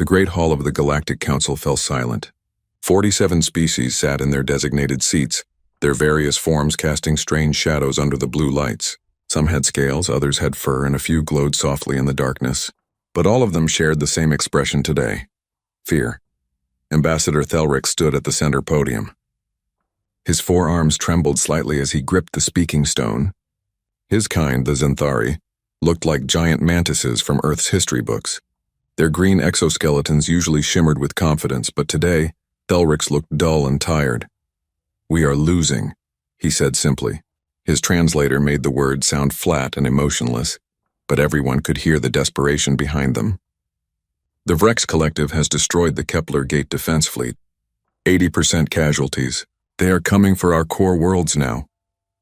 The great hall of the Galactic Council fell silent. 47 species sat in their designated seats, their various forms casting strange shadows under the blue lights. Some had scales, others had fur, and a few glowed softly in the darkness. But all of them shared the same expression today: fear. Ambassador Thelric stood at the center podium. His forearms trembled slightly as he gripped the speaking stone. His kind, the Xanthari, looked like giant mantises from Earth's history books. Their green exoskeletons usually shimmered with confidence, but today, Thelric's looked dull and tired. "We are losing," he said simply. His translator made the words sound flat and emotionless, but everyone could hear the desperation behind them. "The Vrex Collective has destroyed the Kepler Gate defense fleet. 80% casualties. They are coming for our core worlds now."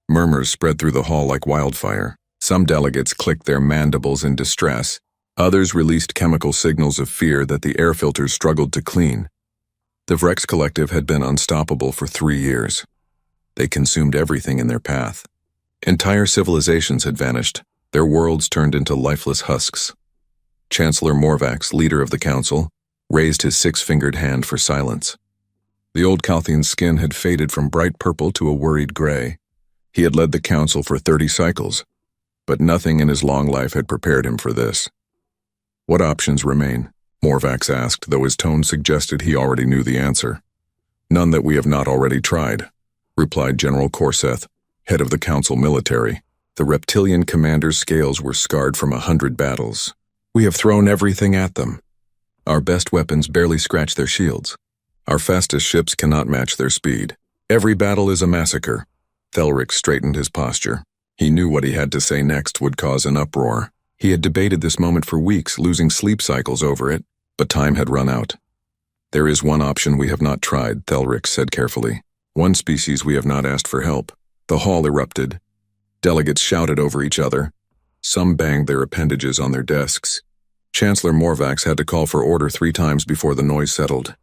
Murmurs spread through the hall like wildfire. Some delegates clicked their mandibles in distress. Others released chemical signals of fear that the air filters struggled to clean. The Vrex Collective had been unstoppable for 3 years. They consumed everything in their path. Entire civilizations had vanished, their worlds turned into lifeless husks. Chancellor Morvax, leader of the council, raised his 6-fingered hand for silence. The old Calthian's skin had faded from bright purple to a worried gray. He had led the council for 30 cycles, but nothing in his long life had prepared him for this. "What options remain?" Morvax asked, though his tone suggested he already knew the answer. "None that we have not already tried," replied General Corseth, head of the council military. The reptilian commander's scales were scarred from 100 battles. "We have thrown everything at them. Our best weapons barely scratch their shields. Our fastest ships cannot match their speed. Every battle is a massacre." Thelric straightened his posture. He knew what he had to say next would cause an uproar. He had debated this moment for weeks, losing sleep cycles over it, but time had run out. "There is one option we have not tried," Thelric said carefully. "One species we have not asked for help." The hall erupted. Delegates shouted over each other. Some banged their appendages on their desks. Chancellor Morvax had to call for order 3 times before the noise settled.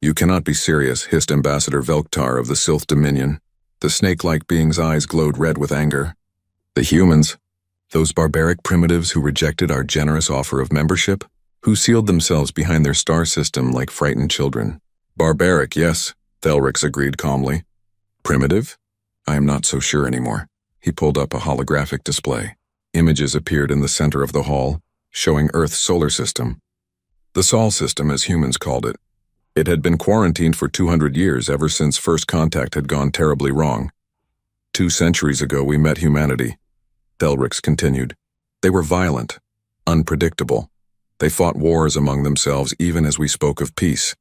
"You cannot be serious," hissed Ambassador Velktar of the Sylph Dominion. The snake-like being's eyes glowed red with anger. "The humans? Those barbaric primitives who rejected our generous offer of membership? Who sealed themselves behind their star system like frightened children?" "Barbaric, yes," Thelric agreed calmly. "Primitive? I am not so sure anymore." He pulled up a holographic display. Images appeared in the center of the hall, showing Earth's solar system. The Sol system, as humans called it. It had been quarantined for 200 years, ever since first contact had gone terribly wrong. 2 centuries ago we met humanity, Thelric continued. They were violent, unpredictable. They fought wars among themselves even as we spoke of peace.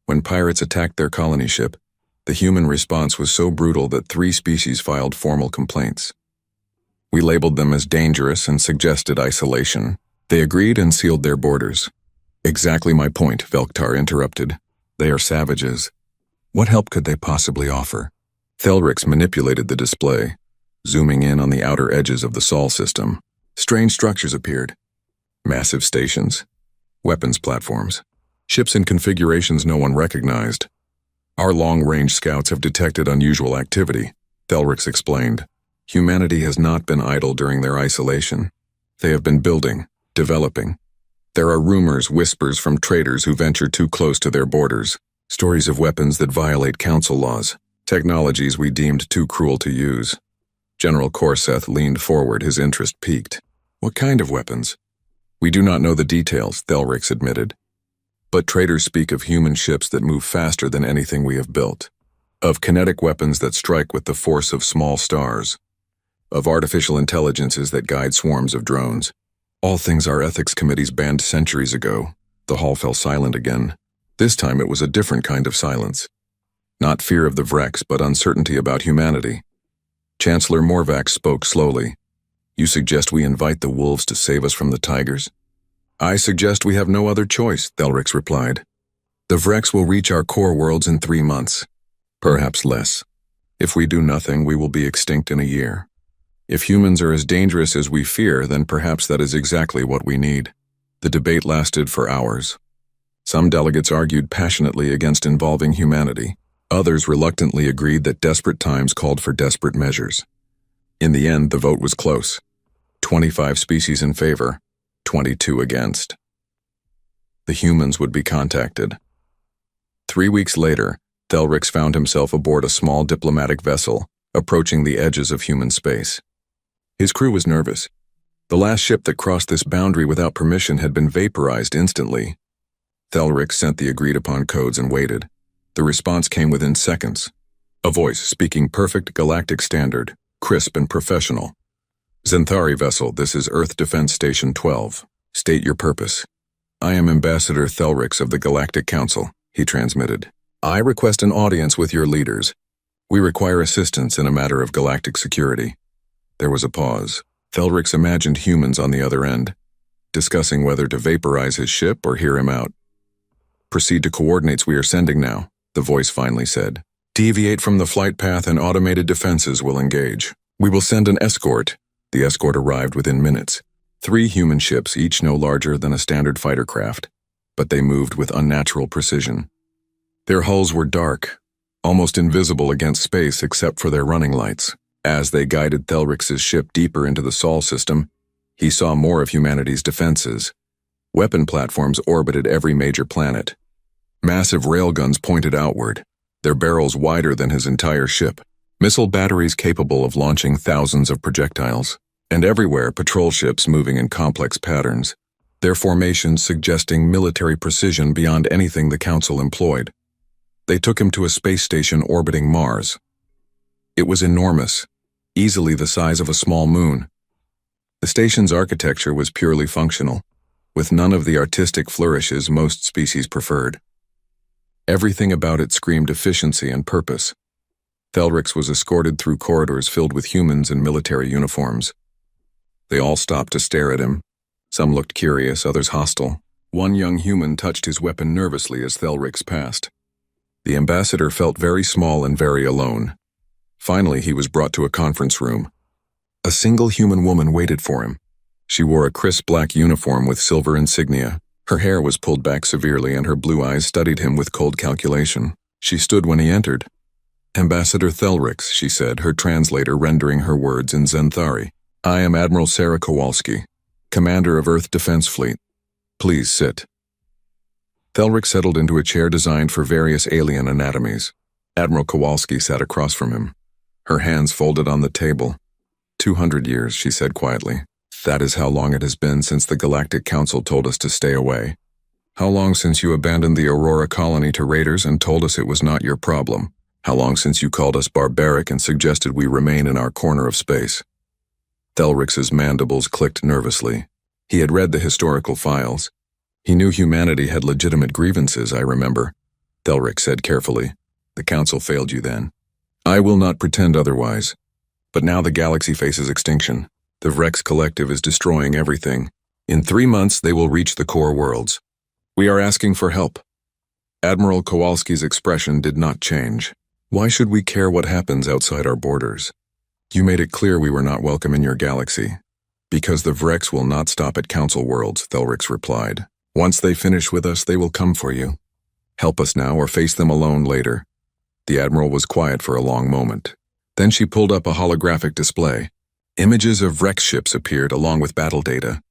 When pirates attacked their colony ship, the human response was so brutal that 3 species filed formal complaints. We labeled them as dangerous and suggested isolation. They agreed and sealed their borders. "Exactly my point," Velktar interrupted. "They are savages. What help could they possibly offer?" Thelric manipulated the display, zooming in on the outer edges of the Sol system. Strange structures appeared. Massive stations, weapons platforms, ships in configurations no one recognized. "Our long-range scouts have detected unusual activity," Thelric explained. "Humanity has not been idle during their isolation. They have been building, developing. There are rumors, whispers from traders who venture too close to their borders, stories of weapons that violate council laws, technologies we deemed too cruel to use." General Corseth leaned forward, his interest piqued. "What kind of weapons?" "We do not know the details," Thelric admitted. "But traders speak of human ships that move faster than anything we have built, of kinetic weapons that strike with the force of small stars, of artificial intelligences that guide swarms of drones. All things our ethics committees banned centuries ago." The hall fell silent again. This time it was a different kind of silence. Not fear of the Vrex, but uncertainty about humanity. Chancellor Morvax spoke slowly. "You suggest we invite the wolves to save us from the tigers?" "I suggest we have no other choice," Thelric replied. "The Vrex will reach our core worlds in 3 months. Perhaps less. If we do nothing, we will be extinct in a year. If humans are as dangerous as we fear, then perhaps that is exactly what we need." The debate lasted for hours. Some delegates argued passionately against involving humanity. Others reluctantly agreed that desperate times called for desperate measures. In the end, the vote was close. 25 species in favor, 22 against. The humans would be contacted. 3 weeks later, Thelrix found himself aboard a small diplomatic vessel, approaching the edges of human space. His crew was nervous. The last ship that crossed this boundary without permission had been vaporized instantly. Thelrix sent the agreed-upon codes and waited. The response came within seconds. A voice speaking perfect galactic standard, crisp and professional. Zenthari vessel, this is Earth Defense Station 12. State your purpose. I am Ambassador Thelrix of the Galactic Council, he transmitted. I request an audience with your leaders. We require assistance in a matter of galactic security. There was a pause. Thelrix imagined humans on the other end, discussing whether to vaporize his ship or hear him out. Proceed to coordinates we are sending now, the voice finally said. Deviate from the flight path and automated defenses will engage. We will send an escort. The escort arrived within minutes. 3 human ships, each no larger than a standard fighter craft, but they moved with unnatural precision. Their hulls were dark, almost invisible against space except for their running lights. As they guided Thelrix's ship deeper into the Sol system, he saw more of humanity's defenses. Weapon platforms orbited every major planet. Massive railguns pointed outward, their barrels wider than his entire ship. Missile batteries capable of launching thousands of projectiles. And everywhere patrol ships moving in complex patterns, their formations suggesting military precision beyond anything the Council employed. They took him to a space station orbiting Mars. It was enormous, easily the size of a small moon. The station's architecture was purely functional, with none of the artistic flourishes most species preferred. Everything about it screamed efficiency and purpose. Thelrix was escorted through corridors filled with humans in military uniforms. They all stopped to stare at him. Some looked curious, others hostile. One young human touched his weapon nervously as Thelrix passed. The ambassador felt very small and very alone. Finally, he was brought to a conference room. A single human woman waited for him. She wore a crisp black uniform with silver insignia. Her hair was pulled back severely and her blue eyes studied him with cold calculation. She stood when he entered. Ambassador Thelrix, she said, her translator rendering her words in Zenthari. I am Admiral Sarah Kowalski, commander of Earth Defense Fleet. Please sit. Thelrix settled into a chair designed for various alien anatomies. Admiral Kowalski sat across from him, her hands folded on the table. 200 years, she said quietly. That is how long it has been since the Galactic Council told us to stay away. How long since you abandoned the Aurora colony to raiders and told us it was not your problem? How long since you called us barbaric and suggested we remain in our corner of space? Thelrix's mandibles clicked nervously. He had read the historical files. He knew humanity had legitimate grievances, I remember. Thelrix said carefully. The Council failed you then. I will not pretend otherwise. But now the galaxy faces extinction. The Vrex Collective is destroying everything. In 3 months, they will reach the core worlds. We are asking for help. Admiral Kowalski's expression did not change. Why should we care what happens outside our borders? You made it clear we were not welcome in your galaxy. Because the Vrex will not stop at Council worlds, Thelrix replied. Once they finish with us, they will come for you. Help us now or face them alone later. The Admiral was quiet for a long moment. Then she pulled up a holographic display. Images of Vrex ships appeared along with battle data.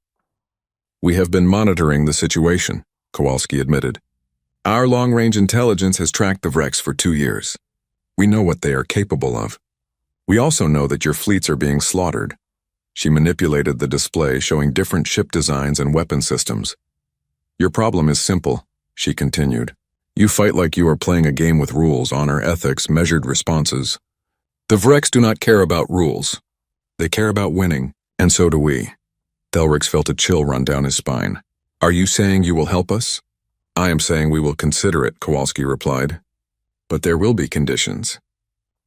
We have been monitoring the situation, Kowalski admitted. Our long-range intelligence has tracked the Vrex for 2 years. We know what they are capable of. We also know that your fleets are being slaughtered. She manipulated the display showing different ship designs and weapon systems. Your problem is simple, she continued. You fight like you are playing a game with rules, honor, ethics, measured responses. The Vrex do not care about rules. They care about winning, and so do we. Thelrix felt a chill run down his spine. Are you saying you will help us? I am saying we will consider it, Kowalski replied. But there will be conditions.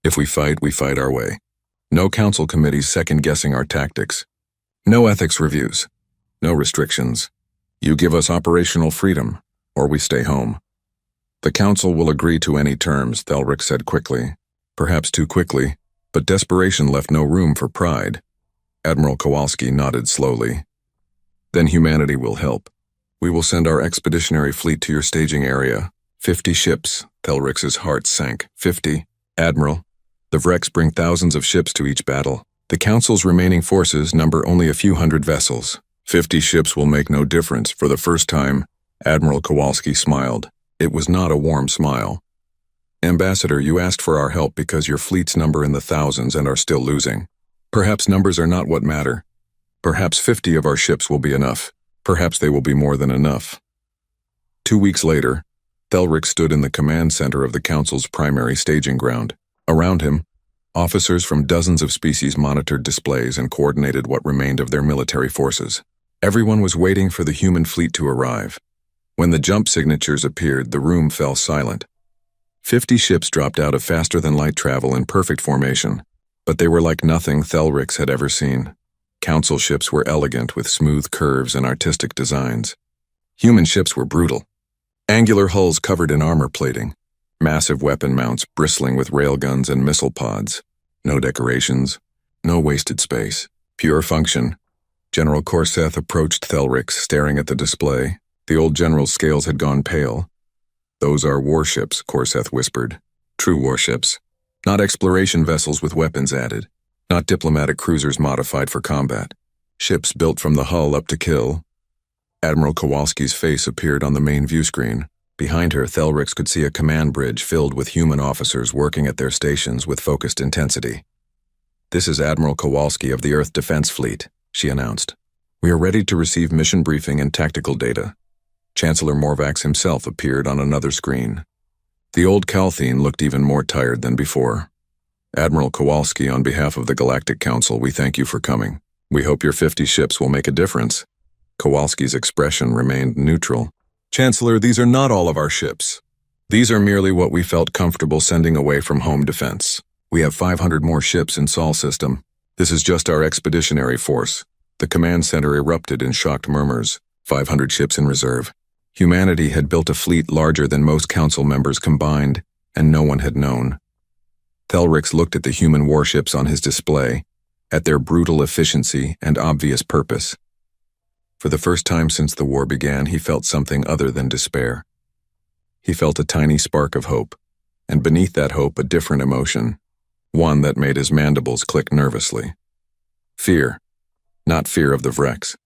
If we fight our way. No council committees second-guessing our tactics. No ethics reviews. No restrictions. You give us operational freedom, or we stay home. The council will agree to any terms, Thelrix said quickly. Perhaps too quickly, but desperation left no room for pride. Admiral Kowalski nodded slowly. Then humanity will help. We will send our expeditionary fleet to your staging area. 50 ships, Thelrix's heart sank. 50. Admiral, the Vrex bring thousands of ships to each battle. The Council's remaining forces number only a few hundred vessels. 50 ships will make no difference. For the first time, Admiral Kowalski smiled. It was not a warm smile. Ambassador, you asked for our help because your fleets number in the thousands and are still losing. Perhaps numbers are not what matter. Perhaps 50 of our ships will be enough. Perhaps they will be more than enough. 2 weeks later, Thelric stood in the command center of the Council's primary staging ground. Around him, officers from dozens of species monitored displays and coordinated what remained of their military forces. Everyone was waiting for the human fleet to arrive. When the jump signatures appeared, the room fell silent. 50 ships dropped out of faster-than-light travel in perfect formation, but they were like nothing Thelric had ever seen. Council ships were elegant with smooth curves and artistic designs. Human ships were brutal. Angular hulls covered in armor plating, massive weapon mounts bristling with railguns and missile pods. No decorations, no wasted space, pure function. General Corseth approached Thelric, staring at the display. The old general's scales had gone pale. "Those are warships," Corseth whispered. "True warships. Not exploration vessels with weapons added. Not diplomatic cruisers modified for combat. Ships built from the hull up to kill." Admiral Kowalski's face appeared on the main view screen. Behind her, Thelric could see a command bridge filled with human officers working at their stations with focused intensity. "This is Admiral Kowalski of the Earth Defense Fleet," she announced. "We are ready to receive mission briefing and tactical data." Chancellor Morvax himself appeared on another screen. The old Calthene looked even more tired than before. "Admiral Kowalski, on behalf of the Galactic Council, we thank you for coming. We hope your 50 ships will make a difference." Kowalski's expression remained neutral. "Chancellor, these are not all of our ships. These are merely what we felt comfortable sending away from home defense. We have 500 more ships in Sol system. This is just our expeditionary force." The command center erupted in shocked murmurs. 500 ships in reserve. Humanity had built a fleet larger than most council members combined, and no one had known. Thelric looked at the human warships on his display, at their brutal efficiency and obvious purpose. For the first time since the war began, he felt something other than despair. He felt a tiny spark of hope, and beneath that hope a different emotion, one that made his mandibles click nervously. Fear. Not fear of the Vrex.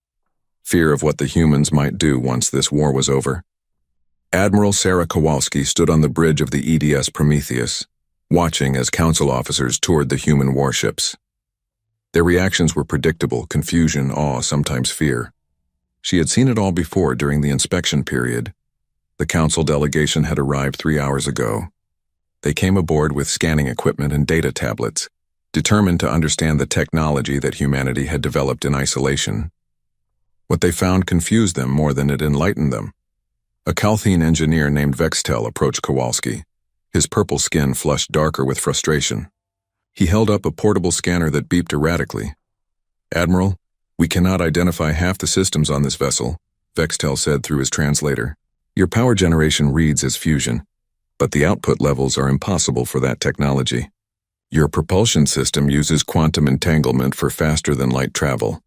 Fear of what the humans might do once this war was over. Admiral Sarah Kowalski stood on the bridge of the EDS Prometheus, watching as council officers toured the human warships. Their reactions were predictable: confusion, awe, sometimes fear. She had seen it all before during the inspection period. The council delegation had arrived 3 hours ago. They came aboard with scanning equipment and data tablets, determined to understand the technology that humanity had developed in isolation. What they found confused them more than it enlightened them. A Calthene engineer named Vextel approached Kowalski. His purple skin flushed darker with frustration. He held up a portable scanner that beeped erratically. "Admiral, we cannot identify half the systems on this vessel," Vextel said through his translator. "Your power generation reads as fusion, but the output levels are impossible for that technology. Your propulsion system uses quantum entanglement for faster-than-light travel,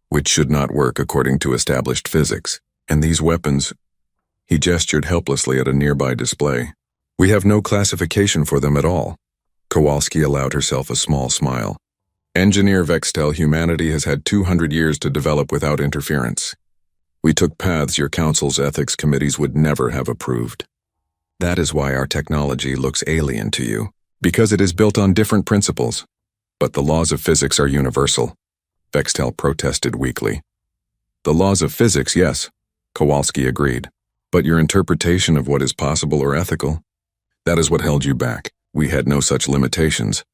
which should not work according to established physics. And these weapons..." He gestured helplessly at a nearby display. "We have no classification for them at all." Kowalski allowed herself a small smile. "Engineer Vextel, humanity has had 200 years to develop without interference. We took paths your council's ethics committees would never have approved. That is why our technology looks alien to you, because it is built on different principles. But the laws of physics are universal," Vextel protested weakly. "The laws of physics, yes," Kowalski agreed. "But your interpretation of what is possible or ethical? That is what held you back. We had no such limitations."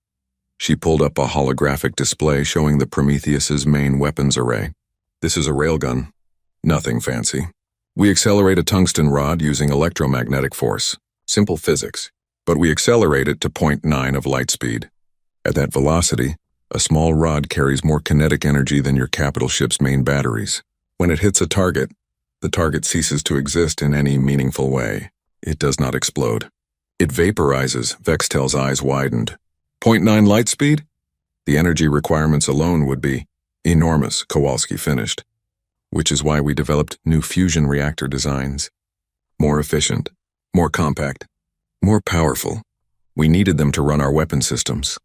She pulled up a holographic display showing the Prometheus's main weapons array. "This is a railgun. Nothing fancy. We accelerate a tungsten rod using electromagnetic force. Simple physics. But we accelerate it to 0.9 of light speed. At that velocity, a small rod carries more kinetic energy than your capital ship's main batteries. When it hits a target, the target ceases to exist in any meaningful way. It does not explode. It vaporizes." Vextel's eyes widened. 0.9 light speed? The energy requirements alone would be enormous, Kowalski finished. Which is why we developed new fusion reactor designs. More efficient, more compact, more powerful. We needed them to run our weapon systems.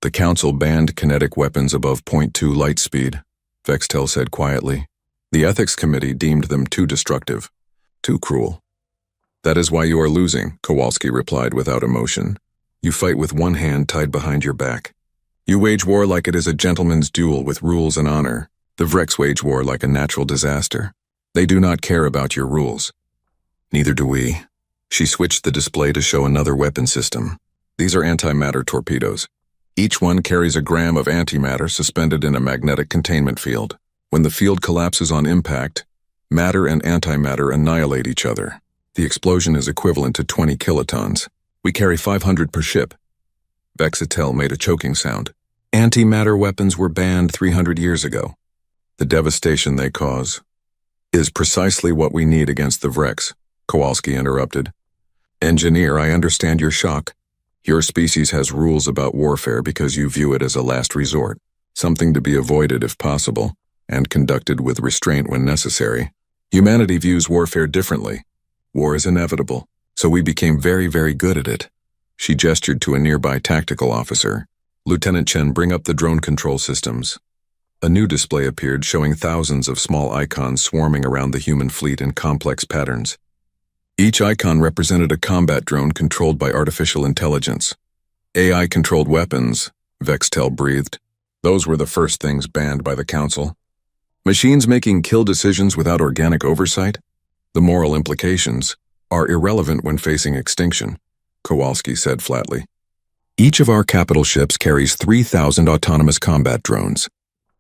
The Council banned kinetic weapons above 0.2 light speed, Vextel said quietly. The Ethics Committee deemed them too destructive. Too cruel. That is why you are losing, Kowalski replied without emotion. You fight with one hand tied behind your back. You wage war like it is a gentleman's duel with rules and honor. The Vrex wage war like a natural disaster. They do not care about your rules. Neither do we. She switched the display to show another weapon system. These are antimatter torpedoes. Each one carries a gram of antimatter suspended in a magnetic containment field. When the field collapses on impact, matter and antimatter annihilate each other. The explosion is equivalent to 20 kilotons. We carry 500 per ship. Vexatel made a choking sound. Antimatter weapons were banned 300 years ago. The devastation they cause is precisely what we need against the Vrex, Kowalski interrupted. Engineer, I understand your shock. Your species has rules about warfare because you view it as a last resort, something to be avoided if possible, and conducted with restraint when necessary. Humanity views warfare differently. War is inevitable, so we became very, very good at it. She gestured to a nearby tactical officer. Lieutenant Chen, bring up the drone control systems. A new display appeared showing thousands of small icons swarming around the human fleet in complex patterns. Each icon represented a combat drone controlled by artificial intelligence. AI-controlled weapons, Vextel breathed. Those were the first things banned by the Council. Machines making kill decisions without organic oversight? The moral implications are irrelevant when facing extinction, Kowalski said flatly. Each of our capital ships carries 3,000 autonomous combat drones.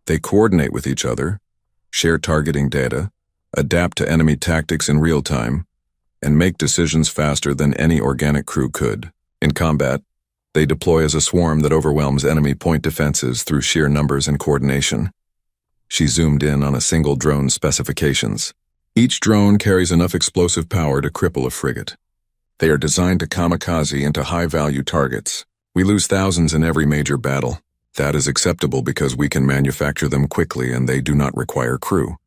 They coordinate with each other, share targeting data, adapt to enemy tactics in real time, and make decisions faster than any organic crew could. In combat, they deploy as a swarm that overwhelms enemy point defenses through sheer numbers and coordination. She zoomed in on a single drone's specifications. Each drone carries enough explosive power to cripple a frigate. They are designed to kamikaze into high-value targets. We lose thousands in every major battle. That is acceptable because we can manufacture them quickly and they do not require crew.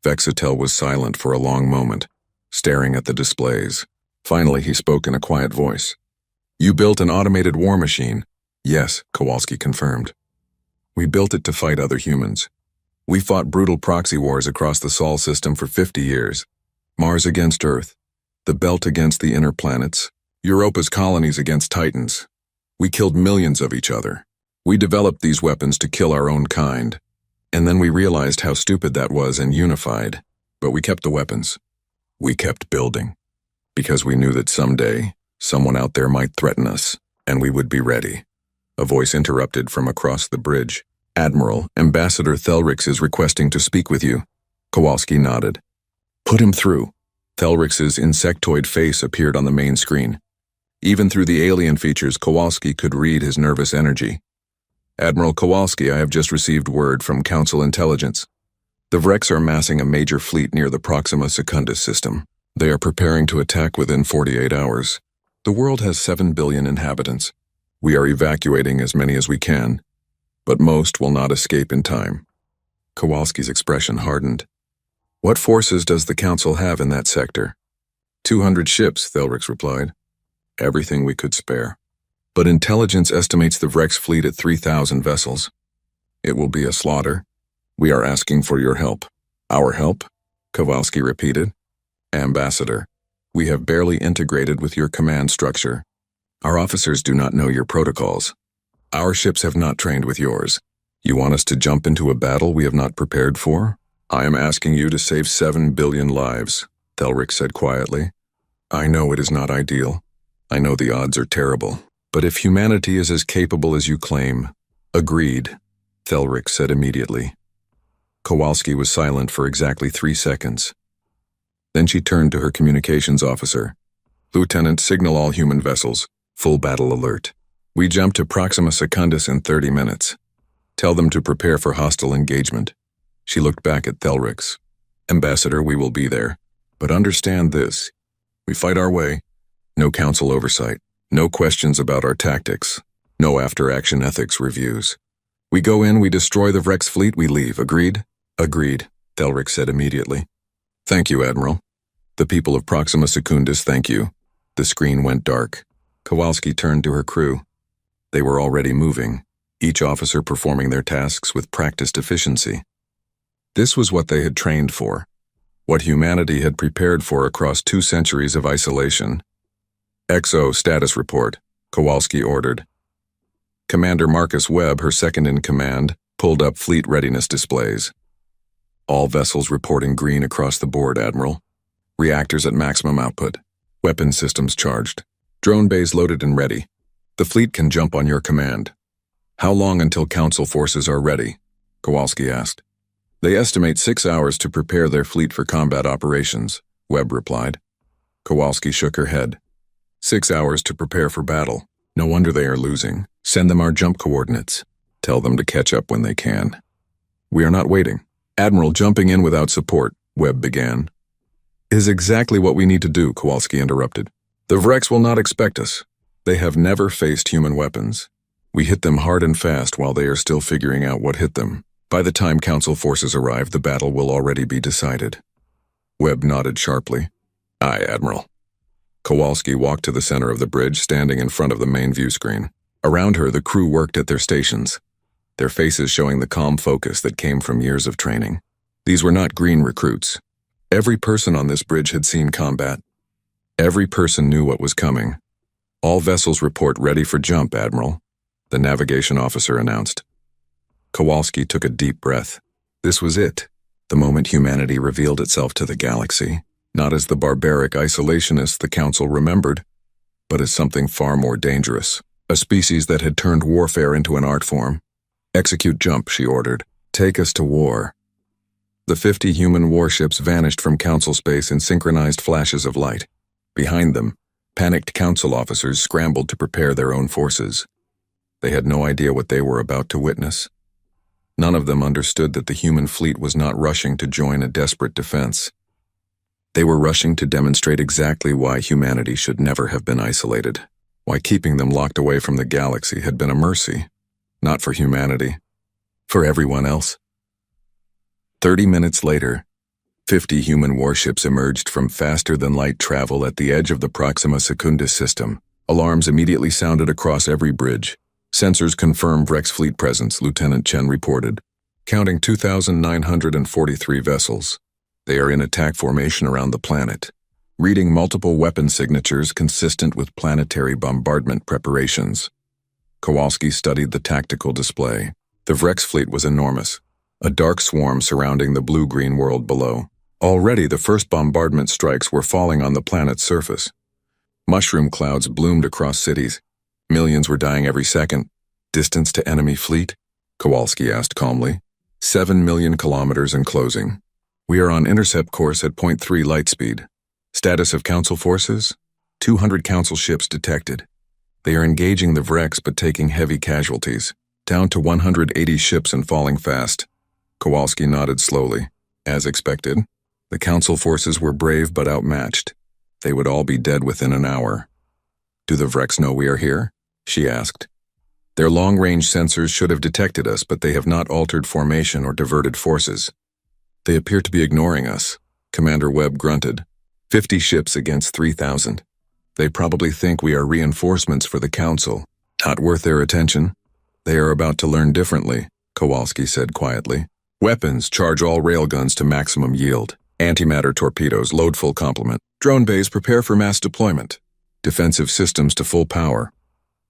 Vexatel was silent for a long moment, staring at the displays. Finally, he spoke in a quiet voice. You built an automated war machine. Yes, Kowalski confirmed. We built it to fight other humans. We fought brutal proxy wars across the Sol system for 50 years. Mars against Earth, the Belt against the inner planets, Europa's colonies against Titans. We killed millions of each other. We developed these weapons to kill our own kind. And then we realized how stupid that was and unified. But we kept the weapons. We kept building. Because we knew that someday, someone out there might threaten us, and we would be ready. A voice interrupted from across the bridge. Admiral, Ambassador Thelrix is requesting to speak with you. Kowalski nodded. Put him through. Thelrix's insectoid face appeared on the main screen. Even through the alien features, Kowalski could read his nervous energy. Admiral Kowalski, I have just received word from Council Intelligence. The Vrex are massing a major fleet near the Proxima Secundus system. They are preparing to attack within 48 hours. The world has 7 billion inhabitants. We are evacuating as many as we can, but most will not escape in time. Kowalski's expression hardened. What forces does the Council have in that sector? 200 ships, Thelrix replied. Everything we could spare. But intelligence estimates the Vrex fleet at 3,000 vessels. It will be a slaughter. We are asking for your help. Our help? Kowalski repeated. Ambassador, we have barely integrated with your command structure. Our officers do not know your protocols. Our ships have not trained with yours. You want us to jump into a battle we have not prepared for? I am asking you to save 7 billion lives, Thelrix said quietly. I know it is not ideal. I know the odds are terrible. But if humanity is as capable as you claim, agreed, Thelrix said immediately. Kowalski was silent for exactly 3 seconds. Then she turned to her communications officer. Lieutenant, signal all human vessels. Full battle alert. We jump to Proxima Secundus in 30 minutes. Tell them to prepare for hostile engagement. She looked back at Thelrix. Ambassador, we will be there. But understand this. We fight our way. No council oversight. No questions about our tactics. No after-action ethics reviews. We go in, we destroy the Vrex fleet, we leave. Agreed? Agreed, Thelrix said immediately. Thank you, Admiral. The people of Proxima Secundus thank you. The screen went dark. Kowalski turned to her crew. They were already moving, each officer performing their tasks with practiced efficiency. This was what they had trained for. what humanity had prepared for across 2 centuries of isolation. XO status report, Kowalski ordered. Commander Marcus Webb, her second-in-command, pulled up fleet readiness displays. All vessels reporting green across the board, Admiral. Reactors at maximum output. Weapon systems charged. Drone bays loaded and ready. The fleet can jump on your command. How long until Council forces are ready? Kowalski asked. They estimate 6 hours to prepare their fleet for combat operations, Webb replied. Kowalski shook her head. 6 hours to prepare for battle. No wonder they are losing. Send them our jump coordinates. Tell them to catch up when they can. We are not waiting. Admiral, jumping in without support, Webb began. Is exactly what we need to do, Kowalski interrupted. The Vrex will not expect us. They have never faced human weapons. We hit them hard and fast while they are still figuring out what hit them. By the time Council forces arrive, the battle will already be decided. Webb nodded sharply. Aye, Admiral. Kowalski walked to the center of the bridge, standing in front of the main view screen. Around her, the crew worked at their stations, their faces showing the calm focus that came from years of training. These were not green recruits. Every person on this bridge had seen combat. Every person knew what was coming. All vessels report ready for jump, Admiral, the navigation officer announced. Kowalski took a deep breath. This was it, the moment humanity revealed itself to the galaxy, not as the barbaric isolationists the Council remembered, but as something far more dangerous, a species that had turned warfare into an art form. Execute jump, she ordered. Take us to war. The 50 human warships vanished from Council space in synchronized flashes of light. Behind them, panicked Council officers scrambled to prepare their own forces. They had no idea what they were about to witness. None of them understood that the human fleet was not rushing to join a desperate defense. They were rushing to demonstrate exactly why humanity should never have been isolated, why keeping them locked away from the galaxy had been a mercy, not for humanity, for everyone else. 30 minutes later, 50 human warships emerged from faster-than-light travel at the edge of the Proxima Secundus system. Alarms immediately sounded across every bridge. Sensors confirmed Vrex fleet presence, Lieutenant Chen reported, counting 2,943 vessels. They are in attack formation around the planet, reading multiple weapon signatures consistent with planetary bombardment preparations. Kowalski studied the tactical display. The Vrex fleet was enormous, a dark swarm surrounding the blue-green world below. Already the first bombardment strikes were falling on the planet's surface. Mushroom clouds bloomed across cities. Millions were dying every second. Distance to enemy fleet? Kowalski asked calmly. 7 million kilometers and closing. We are on intercept course at 0.3 light speed. Status of Council forces? 200 Council ships detected. They are engaging the Vrex but taking heavy casualties. Down to 180 ships and falling fast. Kowalski nodded slowly. As expected, the Council forces were brave but outmatched. They would all be dead within an hour. Do the Vrex know we are here? She asked. Their long-range sensors should have detected us, but they have not altered formation or diverted forces. They appear to be ignoring us, Commander Webb grunted. 50 ships against 3,000. They probably think we are reinforcements for the Council. Not worth their attention. They are about to learn differently, Kowalski said quietly. Weapons, charge all railguns to maximum yield. Antimatter torpedoes, load full complement. Drone bays, prepare for mass deployment. Defensive systems to full power.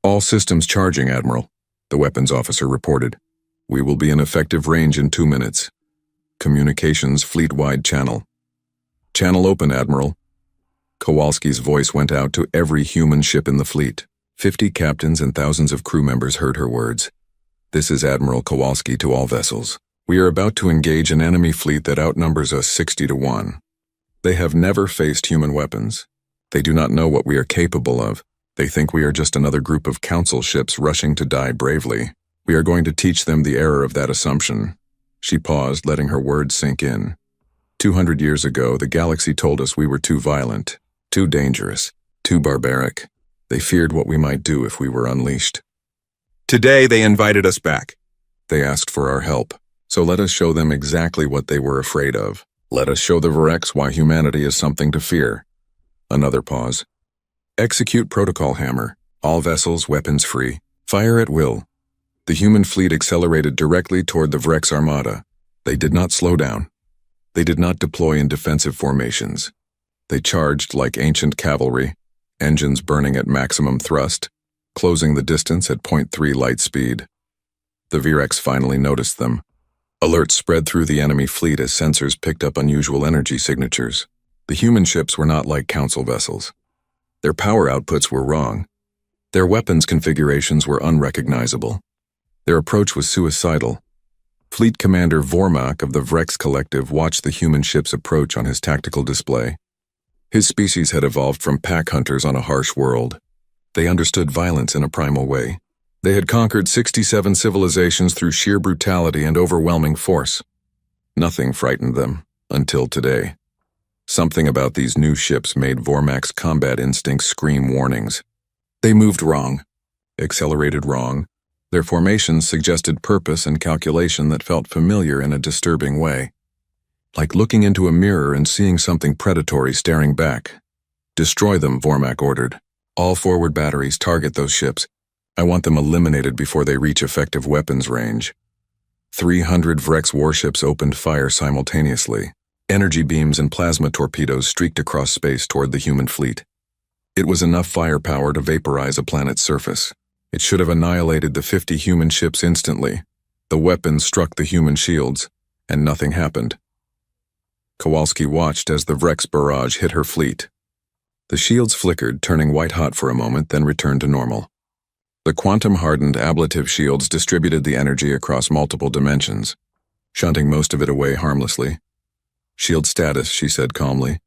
All systems charging, Admiral, the weapons officer reported. We will be in effective range in 2 minutes. Communications fleet-wide channel. Channel open, Admiral. Kowalski's voice went out to every human ship in the fleet. 50 captains and thousands of crew members heard her words. This is Admiral Kowalski to all vessels. We are about to engage an enemy fleet that outnumbers us 60 to 1. They have never faced human weapons. They do not know what we are capable of. They think we are just another group of Council ships rushing to die bravely. We are going to teach them the error of that assumption. She paused, letting her words sink in. 200 years ago, the galaxy told us we were too violent, too dangerous, too barbaric. They feared what we might do if we were unleashed. Today, they invited us back. They asked for our help. So let us show them exactly what they were afraid of. Let us show the Vrex why humanity is something to fear. Another pause. Execute protocol hammer. All vessels, weapons free. Fire at will. The human fleet accelerated directly toward the Vrex armada. They did not slow down. They did not deploy in defensive formations. They charged like ancient cavalry, engines burning at maximum thrust, closing the distance at 0.3 light speed. The Virex finally noticed them. Alerts spread through the enemy fleet as sensors picked up unusual energy signatures. The human ships were not like Council vessels. Their power outputs were wrong. Their weapons configurations were unrecognizable. Their approach was suicidal. Fleet Commander Vormak of the Vrex Collective watched the human ship's approach on his tactical display. His species had evolved from pack hunters on a harsh world. They understood violence in a primal way. They had conquered 67 civilizations through sheer brutality and overwhelming force. Nothing frightened them, until today. Something about these new ships made Vormak's combat instincts scream warnings. They moved wrong, accelerated wrong. Their formations suggested purpose and calculation that felt familiar in a disturbing way. Like looking into a mirror and seeing something predatory staring back. "Destroy them," Vormak ordered. "All forward batteries, target those ships. I want them eliminated before they reach effective weapons range." 300 Vrex warships opened fire simultaneously. Energy beams and plasma torpedoes streaked across space toward the human fleet. It was enough firepower to vaporize a planet's surface. It should have annihilated the 50 human ships instantly. The weapons struck the human shields, and nothing happened. Kowalski watched as the Vrex barrage hit her fleet. The shields flickered, turning white-hot for a moment, then returned to normal. The quantum-hardened ablative shields distributed the energy across multiple dimensions, shunting most of it away harmlessly. "Shield status," she said calmly.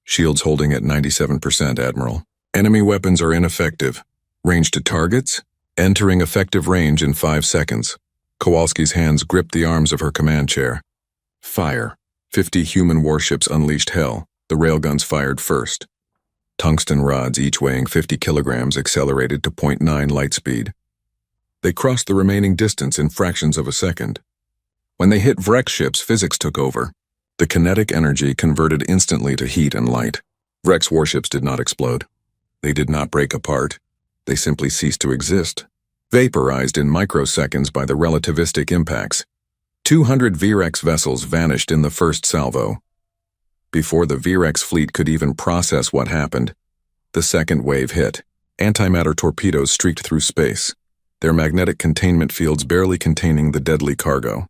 "Shields holding at 97%, Admiral. Enemy weapons are ineffective. Range to targets? Entering effective range in 5 seconds. Kowalski's hands gripped the arms of her command chair. Fire. 50 human warships unleashed hell. The railguns fired first. Tungsten rods, each weighing 50 kilograms, accelerated to 0.9 light speed. They crossed the remaining distance in fractions of a second. When they hit Vrex ships, physics took over. The kinetic energy converted instantly to heat and light. Vrex warships did not explode. They did not break apart. They simply ceased to exist, vaporized in microseconds by the relativistic impacts. 200 Virex vessels vanished in the first salvo. Before the Virex fleet could even process what happened, the second wave hit. Antimatter torpedoes streaked through space, their magnetic containment fields barely containing the deadly cargo.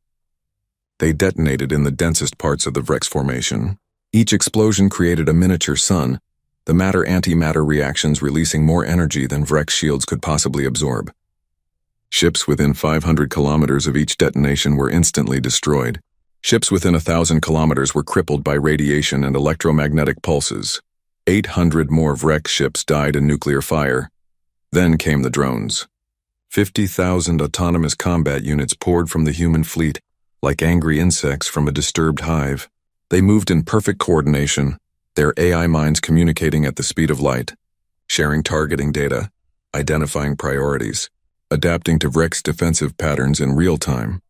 They detonated in the densest parts of the Vrex formation. Each explosion created a miniature sun, the matter-antimatter reactions releasing more energy than Vrex shields could possibly absorb. Ships within 500 kilometers of each detonation were instantly destroyed. Ships within 1,000 kilometers were crippled by radiation and electromagnetic pulses. 800 more Vrex ships died in nuclear fire. Then came the drones. 50,000 autonomous combat units poured from the human fleet, like angry insects from a disturbed hive. They moved in perfect coordination, their AI minds communicating at the speed of light, sharing targeting data, identifying priorities, adapting to Vrex defensive patterns in real time.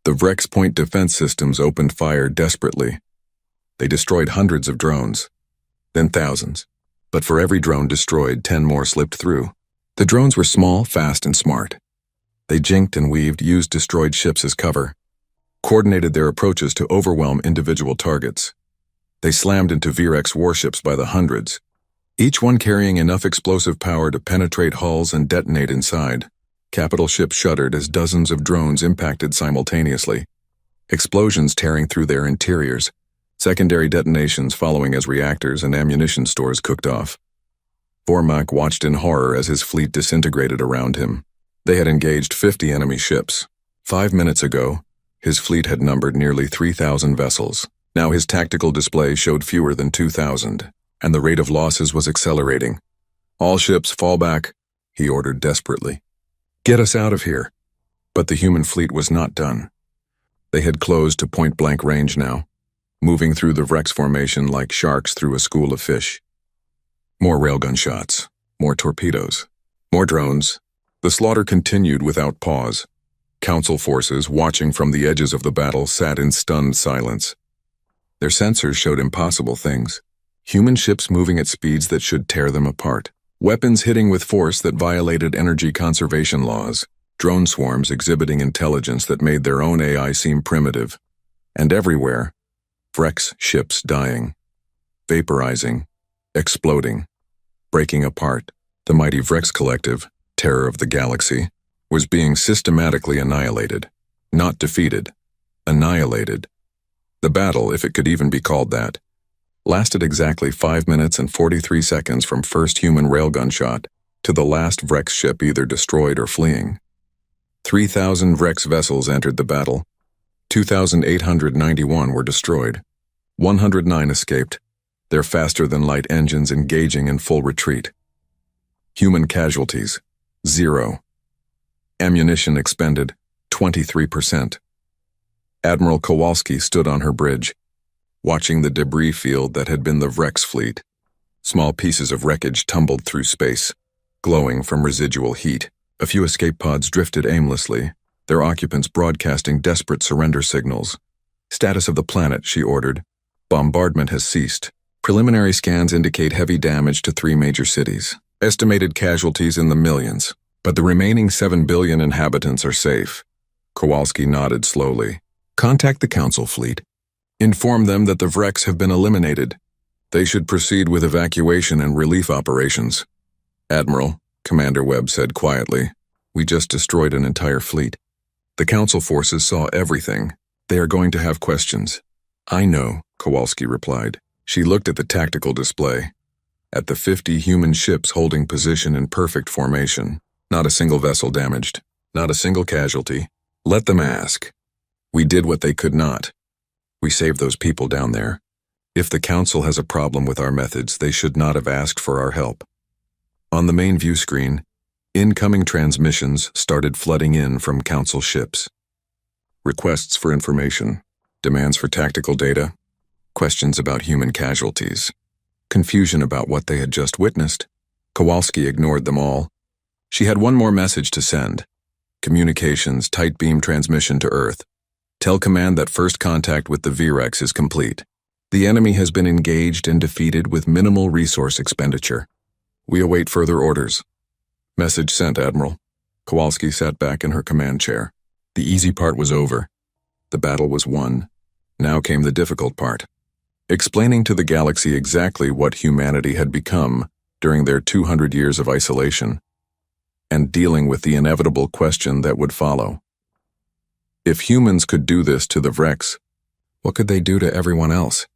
The Vrex point defense systems opened fire desperately. They destroyed hundreds of drones, then thousands. But for every drone destroyed, 10 more slipped through. The drones were small, fast, and smart. They jinked and weaved, used destroyed ships as cover, coordinated their approaches to overwhelm individual targets. They slammed into Virex warships by the hundreds, each one carrying enough explosive power to penetrate hulls and detonate inside. Capital ships shuddered as dozens of drones impacted simultaneously, explosions tearing through their interiors, secondary detonations following as reactors and ammunition stores cooked off. Vormak watched in horror as his fleet disintegrated around him. They had engaged 50 enemy ships. 5 minutes ago, his fleet had numbered nearly 3,000 vessels. Now his tactical display showed fewer than 2,000, and the rate of losses was accelerating. "All ships, fall back," he ordered desperately. "Get us out of here." But the human fleet was not done. They had closed to point-blank range now, moving through the Vrex formation like sharks through a school of fish. More railgun shots, more torpedoes, more drones. The slaughter continued without pause. Council forces, watching from the edges of the battle, sat in stunned silence. Their sensors showed impossible things. Human ships moving at speeds that should tear them apart. Weapons hitting with force that violated energy conservation laws. Drone swarms exhibiting intelligence that made their own AI seem primitive. And everywhere, Vrex ships dying, vaporizing, exploding, breaking apart. The mighty Vrex collective, terror of the galaxy, was being systematically annihilated. Not defeated, annihilated. The battle, if it could even be called that, lasted exactly 5 minutes and 43 seconds from first human railgun shot to the last Vrex ship either destroyed or fleeing. 3,000 Vrex vessels entered the battle. 2,891 were destroyed. 109 escaped, their faster-than-light engines engaging in full retreat. Human casualties, 0. Ammunition expended, 23%. Admiral Kowalski stood on her bridge, watching the debris field that had been the Vrex fleet. Small pieces of wreckage tumbled through space, glowing from residual heat. A few escape pods drifted aimlessly, their occupants broadcasting desperate surrender signals. Status of the planet, she ordered. Bombardment has ceased. Preliminary scans indicate heavy damage to 3 major cities. Estimated casualties in the millions, but the remaining 7 billion inhabitants are safe. Kowalski nodded slowly. Contact the Council fleet. Inform them that the Vrex have been eliminated. They should proceed with evacuation and relief operations. Admiral, Commander Webb said quietly, we just destroyed an entire fleet. The Council forces saw everything. They are going to have questions. I know, Kowalski replied. She looked at the tactical display, at the 50 human ships holding position in perfect formation. Not a single vessel damaged, not a single casualty. Let them ask. We did what they could not. We saved those people down there. If the Council has a problem with our methods, they should not have asked for our help. On the main view screen, incoming transmissions started flooding in from Council ships. Requests for information, demands for tactical data, questions about human casualties, confusion about what they had just witnessed. Kowalski ignored them all. She had one more message to send. Communications, tight beam transmission to Earth. Tell command that first contact with the Vrex is complete. The enemy has been engaged and defeated with minimal resource expenditure. We await further orders. Message sent, Admiral. Kowalski sat back in her command chair. The easy part was over. The battle was won. Now came the difficult part. Explaining to the galaxy exactly what humanity had become during their 200 years of isolation, and dealing with the inevitable question that would follow. If humans could do this to the Vrex, what could they do to everyone else?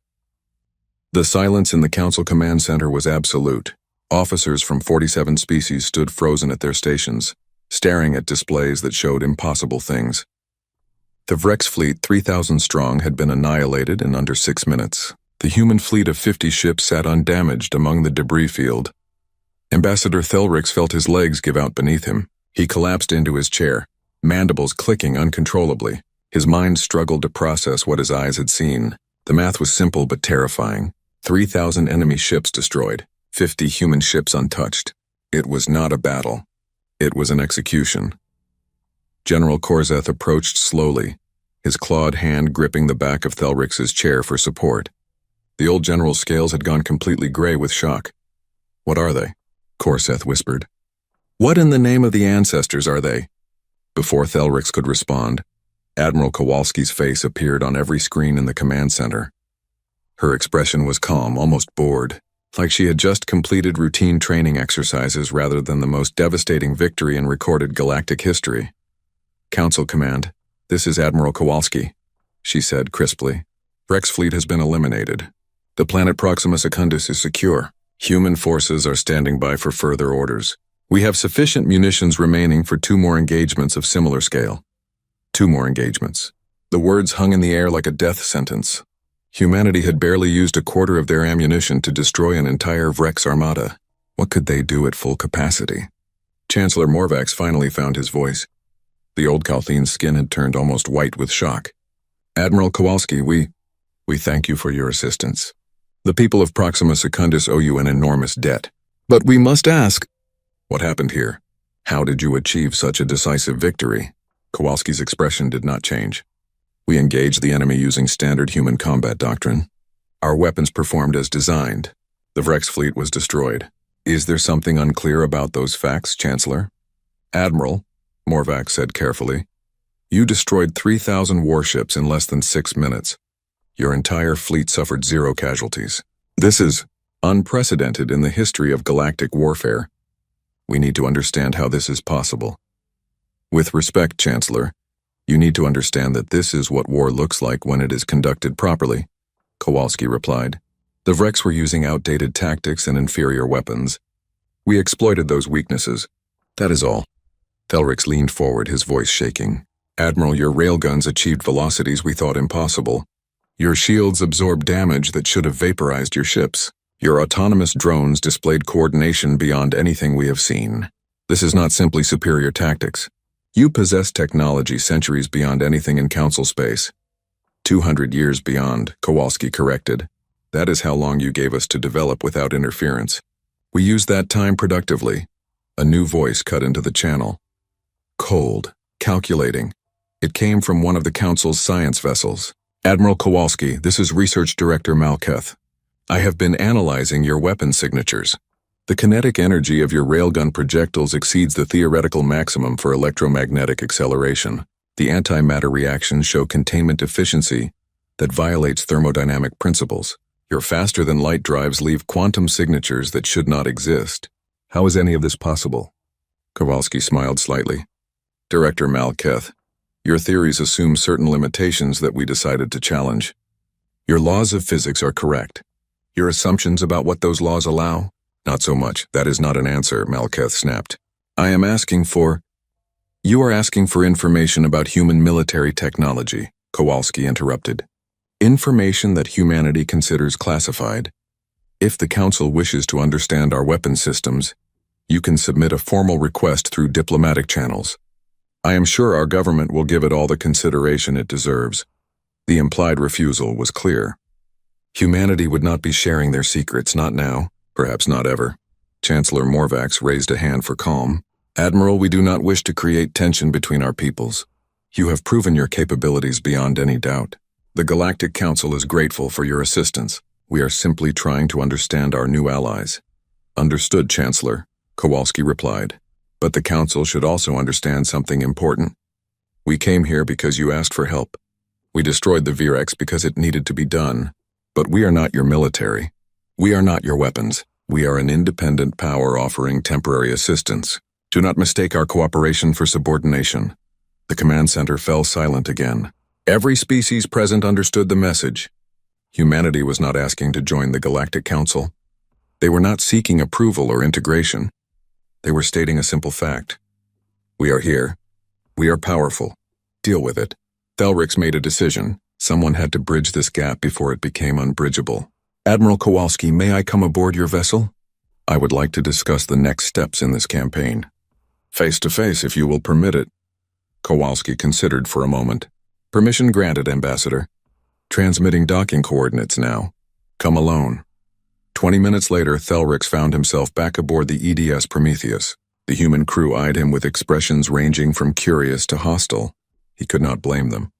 The silence in the Council Command Center was absolute. Officers from 47 species stood frozen at their stations, staring at displays that showed impossible things. The Vrex fleet, 3,000 strong, had been annihilated in under 6 minutes. The human fleet of 50 ships sat undamaged among the debris field. Ambassador Thelrix felt his legs give out beneath him. He collapsed into his chair, mandibles clicking uncontrollably. His mind struggled to process what his eyes had seen. The math was simple but terrifying. 3,000 enemy ships destroyed, 50 human ships untouched. It was not a battle. It was an execution. General Korzeth approached slowly, his clawed hand gripping the back of Thelrix's chair for support. The old general's scales had gone completely gray with shock. What are they? Korzeth whispered. What in the name of the ancestors are they? Before Thelrix could respond, Admiral Kowalski's face appeared on every screen in the command center. Her expression was calm, almost bored, like she had just completed routine training exercises rather than the most devastating victory in recorded galactic history. Council Command, this is Admiral Kowalski, she said crisply. Vrex fleet has been eliminated. The planet Proxima Secundus is secure. Human forces are standing by for further orders. We have sufficient munitions remaining for 2 more engagements of similar scale. 2 more engagements. The words hung in the air like a death sentence. Humanity had barely used a quarter of their ammunition to destroy an entire Vrex armada. What could they do at full capacity? Chancellor Morvax finally found his voice. The old Kalthine's skin had turned almost white with shock. Admiral Kowalski, we thank you for your assistance. The people of Proxima Secundus owe you an enormous debt. But we must ask, what happened here? How did you achieve such a decisive victory? Kowalski's expression did not change. We engaged the enemy using standard human combat doctrine. Our weapons performed as designed. The Vrex fleet was destroyed. Is there something unclear about those facts, Chancellor? Admiral, Morvax said carefully, you destroyed 3,000 warships in less than 6 minutes. Your entire fleet suffered 0 casualties. This is unprecedented in the history of galactic warfare. We need to understand how this is possible. With respect, Chancellor, you need to understand that this is what war looks like when it is conducted properly, Kowalski replied. The Vrex were using outdated tactics and inferior weapons. We exploited those weaknesses. That is all. Thelrix leaned forward, his voice shaking. Admiral, your railguns achieved velocities we thought impossible. Your shields absorbed damage that should have vaporized your ships. Your autonomous drones displayed coordination beyond anything we have seen. This is not simply superior tactics. You possess technology centuries beyond anything in Council space. 200 years beyond, Kowalski corrected. That is how long you gave us to develop without interference. We used that time productively. A new voice cut into the channel. Cold, calculating. It came from one of the Council's science vessels. Admiral Kowalski, this is Research Director Malketh. I have been analyzing your weapon signatures. The kinetic energy of your railgun projectiles exceeds the theoretical maximum for electromagnetic acceleration. The antimatter reactions show containment efficiency that violates thermodynamic principles. Your faster-than-light drives leave quantum signatures that should not exist. How is any of this possible? Kowalski smiled slightly. Director Malketh, your theories assume certain limitations that we decided to challenge. Your laws of physics are correct. Your assumptions about what those laws allow? Not so much. That is not an answer, Malketh snapped. I am asking for... You are asking for information about human military technology, Kowalski interrupted. Information that humanity considers classified. If the Council wishes to understand our weapon systems, you can submit a formal request through diplomatic channels. I am sure our government will give it all the consideration it deserves. The implied refusal was clear. Humanity would not be sharing their secrets, not now, perhaps not ever. Chancellor Morvax raised a hand for calm. Admiral, we do not wish to create tension between our peoples. You have proven your capabilities beyond any doubt. The Galactic Council is grateful for your assistance. We are simply trying to understand our new allies. Understood, Chancellor, Kowalski replied. But the Council should also understand something important. We came here because you asked for help. We destroyed the Virex because it needed to be done. But we are not your military. We are not your weapons. We are an independent power offering temporary assistance. Do not mistake our cooperation for subordination. The command center fell silent again. Every species present understood the message. Humanity was not asking to join the Galactic Council. They were not seeking approval or integration. They were stating a simple fact. We are here. We are powerful. Deal with it. Thelrix made a decision. Someone had to bridge this gap before it became unbridgeable. Admiral Kowalski, may I come aboard your vessel? I would like to discuss the next steps in this campaign. Face to face, if you will permit it. Kowalski considered for a moment. Permission granted, Ambassador. Transmitting docking coordinates now. Come alone. 20 minutes later, Thelrix found himself back aboard the EDS Prometheus. The human crew eyed him with expressions ranging from curious to hostile. He could not blame them.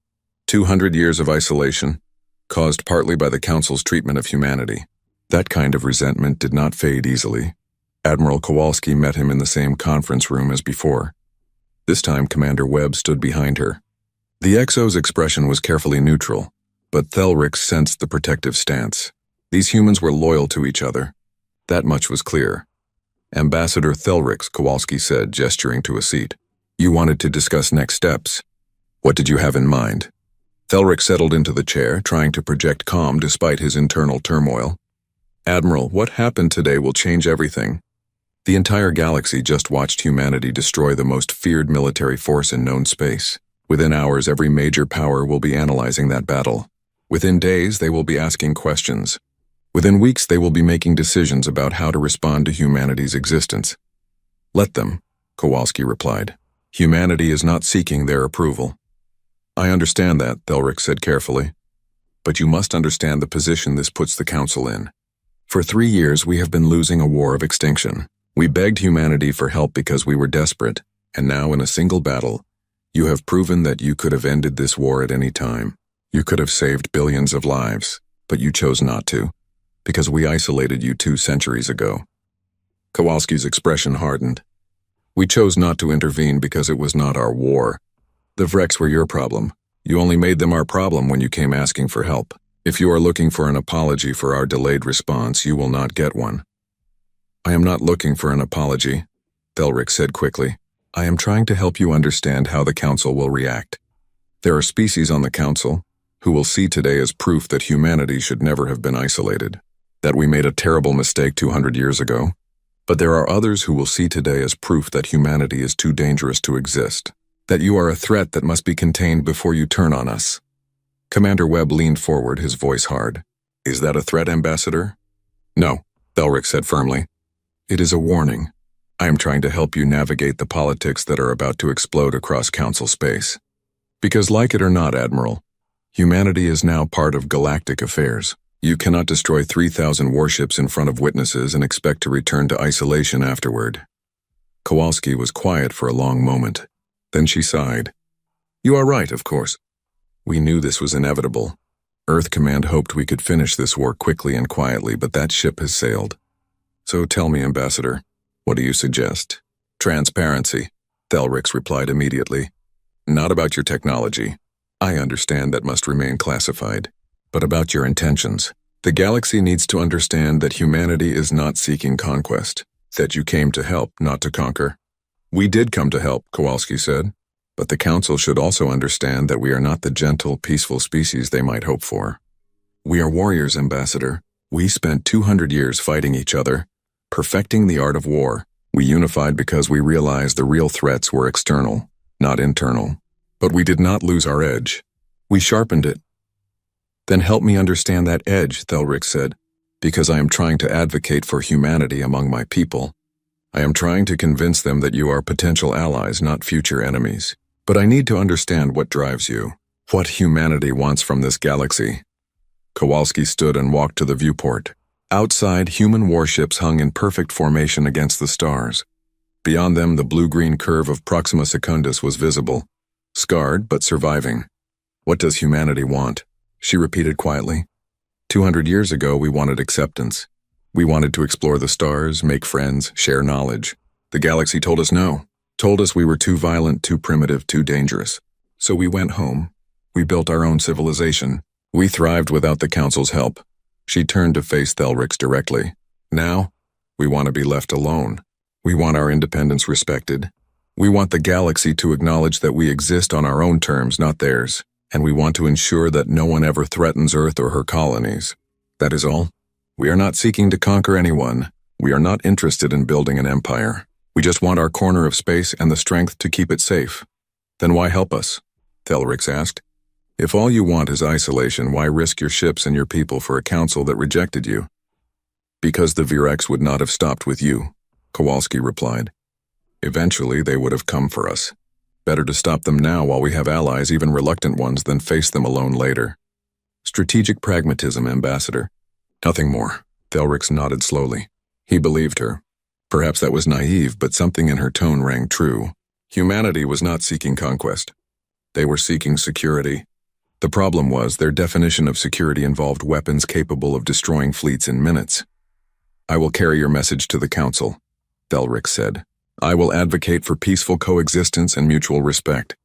200 years of isolation, caused partly by the Council's treatment of humanity. That kind of resentment did not fade easily. Admiral Kowalski met him in the same conference room as before. This time, Commander Webb stood behind her. The XO's expression was carefully neutral, but Thelrix sensed the protective stance. These humans were loyal to each other. That much was clear. Ambassador Thelrix, Kowalski said, gesturing to a seat. You wanted to discuss next steps. What did you have in mind? Thelrix settled into the chair, trying to project calm despite his internal turmoil. Admiral, what happened today will change everything. The entire galaxy just watched humanity destroy the most feared military force in known space. Within hours, every major power will be analyzing that battle. Within days, they will be asking questions. Within weeks, they will be making decisions about how to respond to humanity's existence. Let them, Kowalski replied. Humanity is not seeking their approval. I understand that, Thelrix said carefully. But you must understand the position this puts the Council in. For 3 years, we have been losing a war of extinction. We begged humanity for help because we were desperate, and now in a single battle, you have proven that you could have ended this war at any time. You could have saved billions of lives, but you chose not to, because we isolated you 2 centuries ago. Kowalski's expression hardened. We chose not to intervene because it was not our war. The Vrex were your problem. You only made them our problem when you came asking for help. If you are looking for an apology for our delayed response, you will not get one. I am not looking for an apology, Thelric said quickly. I am trying to help you understand how the Council will react. There are species on the Council who will see today as proof that humanity should never have been isolated, that we made a terrible mistake 200 years ago. But there are others who will see today as proof that humanity is too dangerous to exist, that you are a threat that must be contained before you turn on us. Commander Webb leaned forward, his voice hard. Is that a threat, Ambassador? No, Thelric said firmly. It is a warning. I am trying to help you navigate the politics that are about to explode across Council space. Because like it or not, Admiral, humanity is now part of galactic affairs. You cannot destroy 3,000 warships in front of witnesses and expect to return to isolation afterward. Kowalski was quiet for a long moment. Then she sighed. You are right, of course. We knew this was inevitable. Earth Command hoped we could finish this war quickly and quietly, but that ship has sailed. So tell me, Ambassador, what do you suggest? Transparency, Thelric replied immediately. Not about your technology. I understand that must remain classified. But about your intentions. The galaxy needs to understand that humanity is not seeking conquest, that you came to help, not to conquer. We did come to help, Kowalski said, but the Council should also understand that we are not the gentle, peaceful species they might hope for. We are warriors, Ambassador. We spent 200 years fighting each other, perfecting the art of war. We unified because we realized the real threats were external, not internal. But we did not lose our edge. We sharpened it. Then help me understand that edge, Thelric said, because I am trying to advocate for humanity among my people. I am trying to convince them that you are potential allies, not future enemies. But I need to understand what drives you, what humanity wants from this galaxy. Kowalski stood and walked to the viewport. Outside, human warships hung in perfect formation against the stars. Beyond them, the blue-green curve of Proxima Secundus was visible, scarred but surviving. What does humanity want? She repeated quietly. 200 years ago, we wanted acceptance. We wanted to explore the stars, make friends, share knowledge. The galaxy told us no, told us we were too violent, too primitive, too dangerous. So we went home. We built our own civilization. We thrived without the Council's help. She turned to face Thelric directly. Now, we want to be left alone. We want our independence respected. We want the galaxy to acknowledge that we exist on our own terms, not theirs. And we want to ensure that no one ever threatens Earth or her colonies. That is all. We are not seeking to conquer anyone. We are not interested in building an empire. We just want our corner of space and the strength to keep it safe. Then why help us? Thelric asked. If all you want is isolation, why risk your ships and your people for a council that rejected you? Because the Virex would not have stopped with you, Kowalski replied. Eventually, they would have come for us. Better to stop them now while we have allies, even reluctant ones, than face them alone later. Strategic pragmatism, Ambassador. Nothing more. Thelric nodded slowly. He believed her. Perhaps that was naive, but something in her tone rang true. Humanity was not seeking conquest. They were seeking security. The problem was their definition of security involved weapons capable of destroying fleets in minutes. I will carry your message to the Council, Thelric said. I will advocate for peaceful coexistence and mutual respect.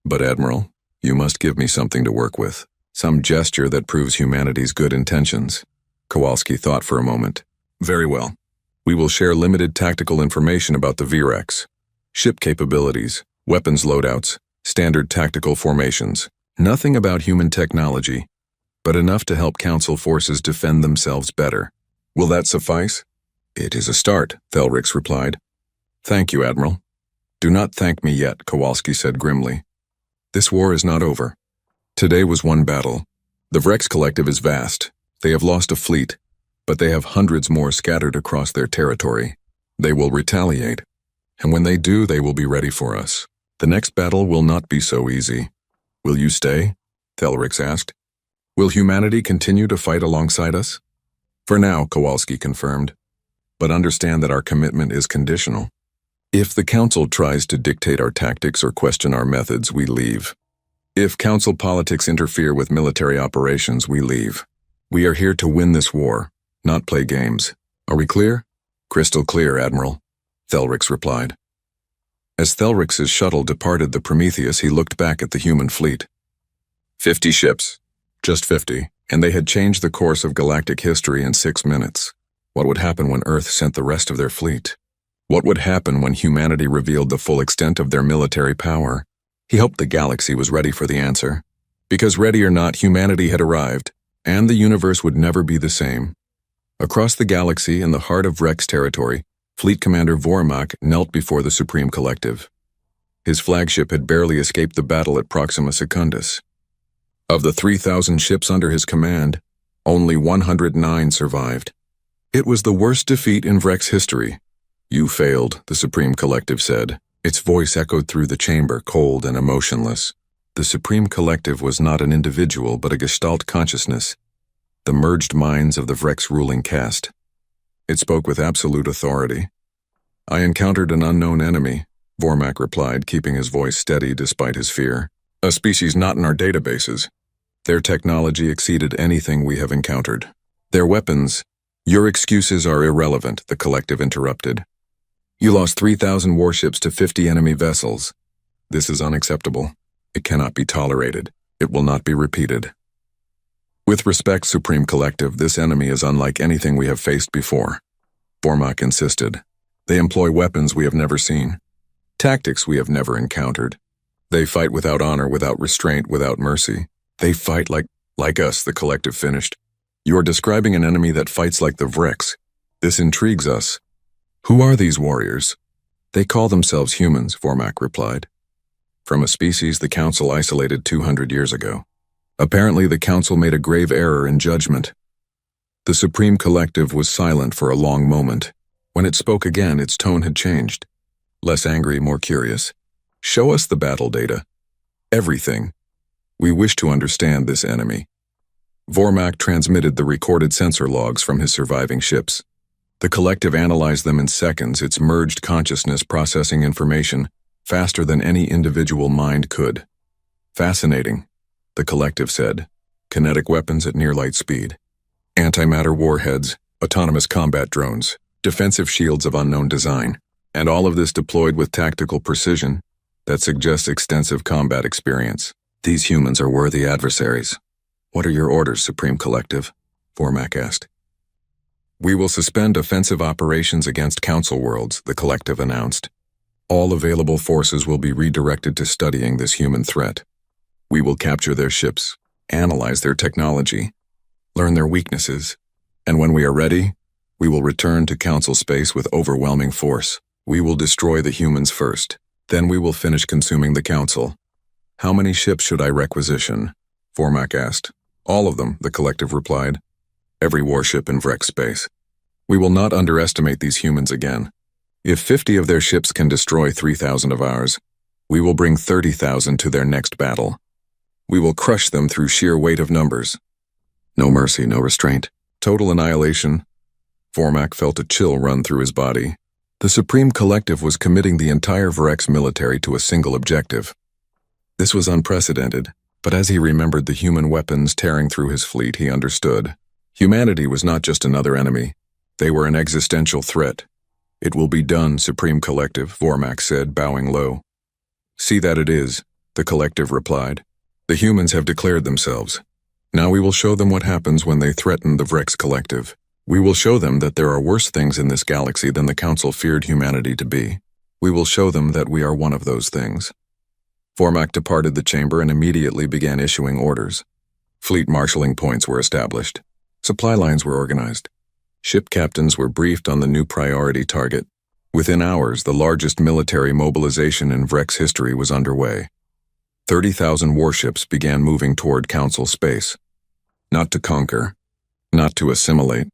But, Admiral, you must give me something to work with. Some gesture that proves humanity's good intentions. Kowalski thought for a moment. Very well. We will share limited tactical information about the Virex. Ship capabilities, weapons loadouts, standard tactical formations. Nothing about human technology, but enough to help Council forces defend themselves better. Will that suffice? It is a start, Thelric replied. Thank you, Admiral. Do not thank me yet, Kowalski said grimly. This war is not over. Today was one battle. The Vrex Collective is vast. They have lost a fleet, but they have hundreds more scattered across their territory. They will retaliate, and when they do, they will be ready for us. The next battle will not be so easy. Will you stay? Thelric asked. Will humanity continue to fight alongside us? For now, Kowalski confirmed. But understand that our commitment is conditional. If the Council tries to dictate our tactics or question our methods, we leave. If Council politics interfere with military operations, we leave. We are here to win this war, not play games. Are we clear? Crystal clear, Admiral, Thelric replied. As Thelric's shuttle departed the Prometheus, he looked back at the human fleet. 50 ships. Just 50. And they had changed the course of galactic history in 6 minutes. What would happen when Earth sent the rest of their fleet? What would happen when humanity revealed the full extent of their military power? He hoped the galaxy was ready for the answer. Because ready or not, humanity had arrived, and the universe would never be the same. Across the galaxy, in the heart of Rex territory, Fleet Commander Vormak knelt before the Supreme Collective. His flagship had barely escaped the battle at Proxima Secundus. Of the 3,000 ships under his command, only 109 survived. It was the worst defeat in Vrex history. "You failed," the Supreme Collective said. Its voice echoed through the chamber, cold and emotionless. The Supreme Collective was not an individual but a Gestalt consciousness, the merged minds of the Vrex ruling caste. It spoke with absolute authority. "I encountered an unknown enemy," Vormak replied, keeping his voice steady despite his fear. "A species not in our databases. Their technology exceeded anything we have encountered. Their weapons—" "Your excuses are irrelevant," the Collective interrupted. "You lost 3,000 warships to 50 enemy vessels. This is unacceptable. It cannot be tolerated. It will not be repeated. With respect, Supreme Collective, this enemy is unlike anything we have faced before," Vormak insisted. "They employ weapons we have never seen, tactics we have never encountered. They fight without honor, without restraint, without mercy. They fight like us," the Collective finished. "You are describing an enemy that fights like the Vrex. This intrigues us. Who are these warriors?" "They call themselves humans," Vormak replied. "From a species the Council isolated 200 years ago. Apparently the Council made a grave error in judgment." The Supreme Collective was silent for a long moment. When it spoke again, its tone had changed. Less angry, more curious. "Show us the battle data. Everything. We wish to understand this enemy." Vormak transmitted the recorded sensor logs from his surviving ships. The Collective analyzed them in seconds, its merged consciousness processing information faster than any individual mind could. "Fascinating," the Collective said. "Kinetic weapons at near-light speed. Antimatter warheads, autonomous combat drones, defensive shields of unknown design, and all of this deployed with tactical precision that suggests extensive combat experience. These humans are worthy adversaries." "What are your orders, Supreme Collective?" Vormak asked. "We will suspend offensive operations against Council worlds," the Collective announced. "All available forces will be redirected to studying this human threat. We will capture their ships, analyze their technology, learn their weaknesses, and when we are ready, we will return to Council space with overwhelming force. We will destroy the humans first, then we will finish consuming the Council." "How many ships should I requisition?" Vormak asked. "All of them," the Collective replied. "Every warship in Vrex space. We will not underestimate these humans again. If 50 of their ships can destroy 3,000 of ours, we will bring 30,000 to their next battle. We will crush them through sheer weight of numbers. No mercy, no restraint. Total annihilation." Vormak felt a chill run through his body. The Supreme Collective was committing the entire Vrex military to a single objective. This was unprecedented, but as he remembered the human weapons tearing through his fleet, he understood. Humanity was not just another enemy. They were an existential threat. "It will be done, Supreme Collective," Vormak said, bowing low. "See that it is," the Collective replied. "The humans have declared themselves. Now we will show them what happens when they threaten the Vrex Collective. We will show them that there are worse things in this galaxy than the Council feared humanity to be. We will show them that we are one of those things." Vormak departed the chamber and immediately began issuing orders. Fleet marshalling points were established. Supply lines were organized. Ship captains were briefed on the new priority target. Within hours, the largest military mobilization in Vrex history was underway. 30,000 warships began moving toward Council space. Not to conquer, not to assimilate,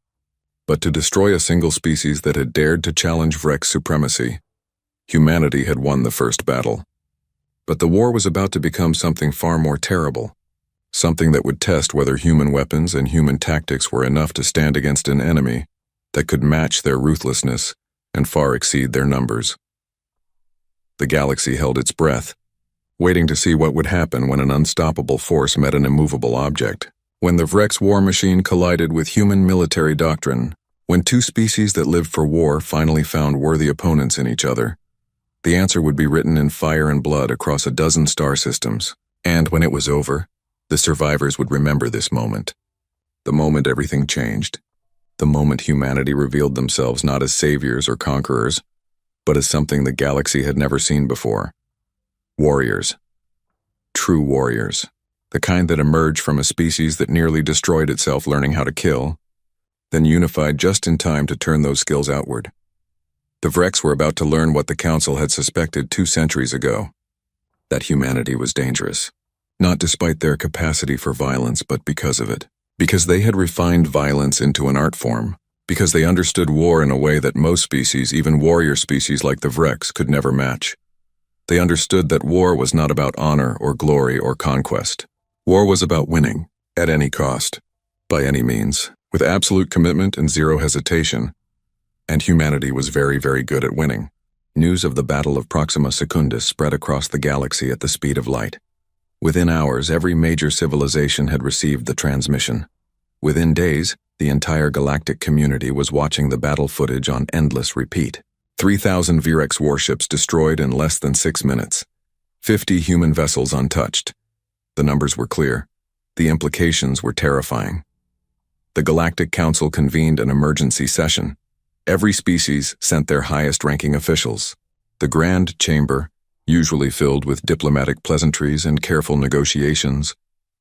but to destroy a single species that had dared to challenge Vrex supremacy. Humanity had won the first battle. But the war was about to become something far more terrible. Something that would test whether human weapons and human tactics were enough to stand against an enemy that could match their ruthlessness and far exceed their numbers. The galaxy held its breath, waiting to see what would happen when an unstoppable force met an immovable object. When the Vrex war machine collided with human military doctrine, when two species that lived for war finally found worthy opponents in each other, the answer would be written in fire and blood across a dozen star systems. And when it was over, the survivors would remember this moment. The moment everything changed. The moment humanity revealed themselves not as saviors or conquerors, but as something the galaxy had never seen before. Warriors. True warriors. The kind that emerged from a species that nearly destroyed itself learning how to kill, then unified just in time to turn those skills outward. The Vreks were about to learn what the Council had suspected 2 centuries ago, that humanity was dangerous. Not despite their capacity for violence, but because of it. Because they had refined violence into an art form. Because they understood war in a way that most species, even warrior species like the Vreks, could never match. They understood that war was not about honor or glory or conquest. War was about winning, at any cost, by any means, with absolute commitment and zero hesitation. And humanity was very, very good at winning. News of the Battle of Proxima Secundus spread across the galaxy at the speed of light. Within hours, every major civilization had received the transmission. Within days, the entire galactic community was watching the battle footage on endless repeat. 3,000 Virex warships destroyed in less than 6 minutes. 50 human vessels untouched. The numbers were clear. The implications were terrifying. The Galactic Council convened an emergency session. Every species sent their highest-ranking officials. The Grand Chamber, usually filled with diplomatic pleasantries and careful negotiations,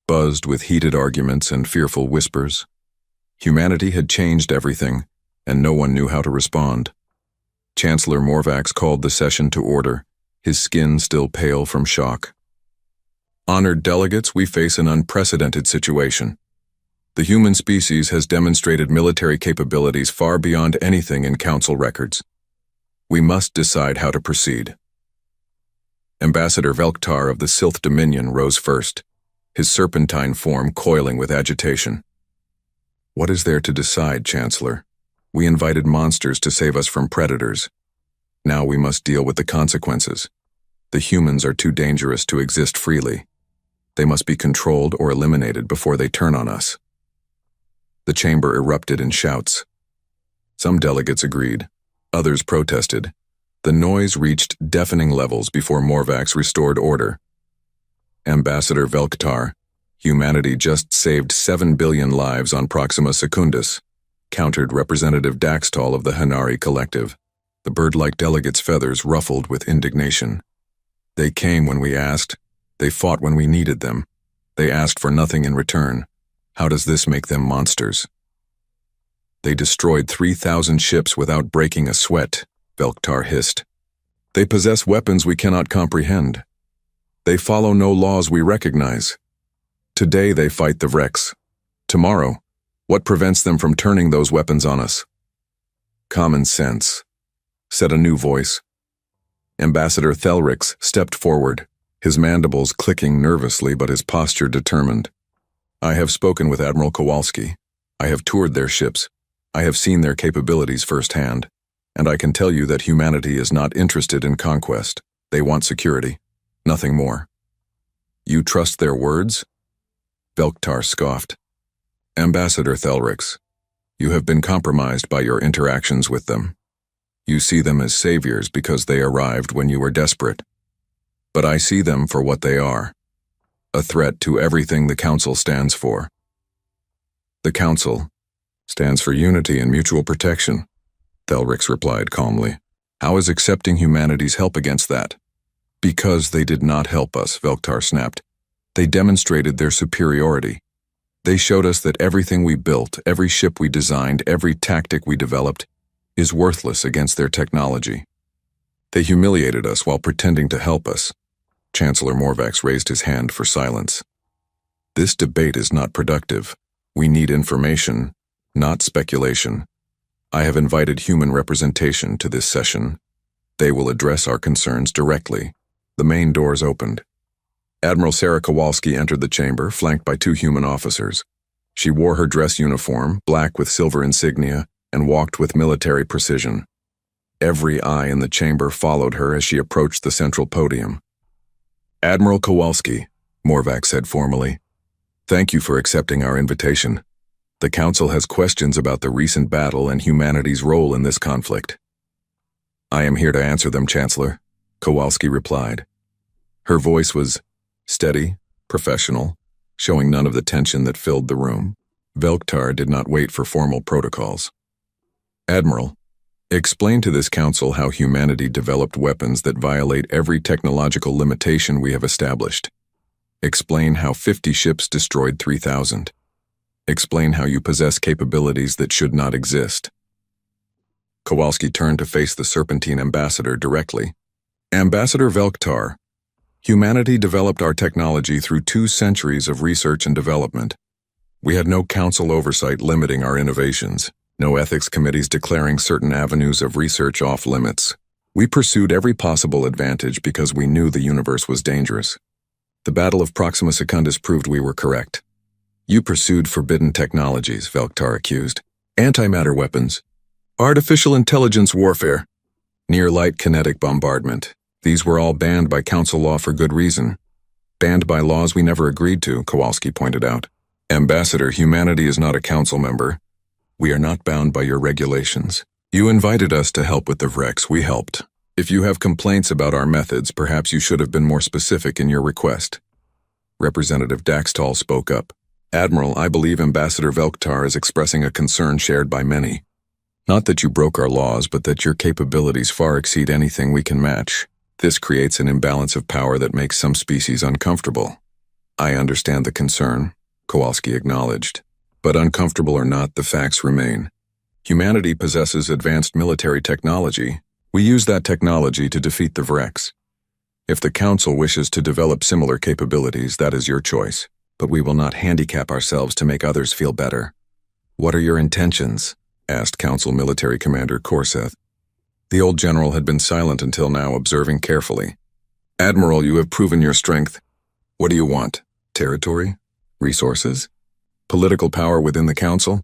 buzzed with heated arguments and fearful whispers. Humanity had changed everything, and no one knew how to respond. Chancellor Morvax called the session to order, his skin still pale from shock. Honored delegates, we face an unprecedented situation. The human species has demonstrated military capabilities far beyond anything in Council records. We must decide how to proceed. Ambassador Velktar of the Sylth Dominion rose first, his serpentine form coiling with agitation. What is there to decide, Chancellor? We invited monsters to save us from predators. Now we must deal with the consequences. The humans are too dangerous to exist freely. They must be controlled or eliminated before they turn on us. The chamber erupted in shouts. Some delegates agreed. Others protested. The noise reached deafening levels before Morvax restored order. Ambassador Velktar, humanity just saved 7 billion lives on Proxima Secundus, countered Representative Daxtal of the Hanari Collective. The bird-like delegates' feathers ruffled with indignation. They came when we asked. They fought when we needed them. They asked for nothing in return. How does this make them monsters? They destroyed 3,000 ships without breaking a sweat, Velktar hissed. They possess weapons we cannot comprehend. They follow no laws we recognize. Today they fight the Vreks. Tomorrow, what prevents them from turning those weapons on us? Common sense, said a new voice. Ambassador Thelrix stepped forward, his mandibles clicking nervously but his posture determined. I have spoken with Admiral Kowalski. I have toured their ships. I have seen their capabilities firsthand. And I can tell you that humanity is not interested in conquest. They want security. Nothing more. You trust their words? Velktar scoffed. Ambassador Thelrix, you have been compromised by your interactions with them. You see them as saviors because they arrived when you were desperate. But I see them for what they are. A threat to everything the Council stands for. The Council stands for unity and mutual protection, Thelrix replied calmly. How is accepting humanity's help against that? Because they did not help us, Velktar snapped. They demonstrated their superiority. They showed us that everything we built, every ship we designed, every tactic we developed, is worthless against their technology. They humiliated us while pretending to help us. Chancellor Morvax raised his hand for silence. This debate is not productive. We need information, not speculation. I have invited human representation to this session. They will address our concerns directly. The main doors opened. Admiral Sarah Kowalski entered the chamber, flanked by 2 human officers. She wore her dress uniform, black with silver insignia, and walked with military precision. Every eye in the chamber followed her as she approached the central podium. Admiral Kowalski, Morvax said formally, thank you for accepting our invitation. The Council has questions about the recent battle and humanity's role in this conflict. I am here to answer them, Chancellor, Kowalski replied. Her voice was steady, professional, showing none of the tension that filled the room. Velktar did not wait for formal protocols. Admiral, explain to this council how humanity developed weapons that violate every technological limitation we have established. Explain how 50 ships destroyed 3,000. Explain how you possess capabilities that should not exist. Kowalski turned to face the Serpentine ambassador directly. Ambassador Velktar, humanity developed our technology through 2 centuries of research and development. We had no council oversight limiting our innovations, no ethics committees declaring certain avenues of research off limits. We pursued every possible advantage because we knew the universe was dangerous. The Battle of Proxima Secundus proved we were correct. You pursued forbidden technologies, Velktar accused. Antimatter weapons, artificial intelligence warfare, near-light kinetic bombardment. These were all banned by council law for good reason. Banned by laws we never agreed to, Kowalski pointed out. Ambassador, humanity is not a council member. We are not bound by your regulations. You invited us to help with the Vrex, we helped. If you have complaints about our methods, perhaps you should have been more specific in your request. Representative Daxtal spoke up. Admiral, I believe Ambassador Velktar is expressing a concern shared by many. Not that you broke our laws, but that your capabilities far exceed anything we can match. This creates an imbalance of power that makes some species uncomfortable. I understand the concern, Kowalski acknowledged. But uncomfortable or not, the facts remain. Humanity possesses advanced military technology. We use that technology to defeat the Vrex. If the Council wishes to develop similar capabilities, that is your choice. But we will not handicap ourselves to make others feel better. What are your intentions? Asked Council Military Commander Korseth. The old general had been silent until now, observing carefully. Admiral, you have proven your strength. What do you want? Territory? Resources? Political power within the Council?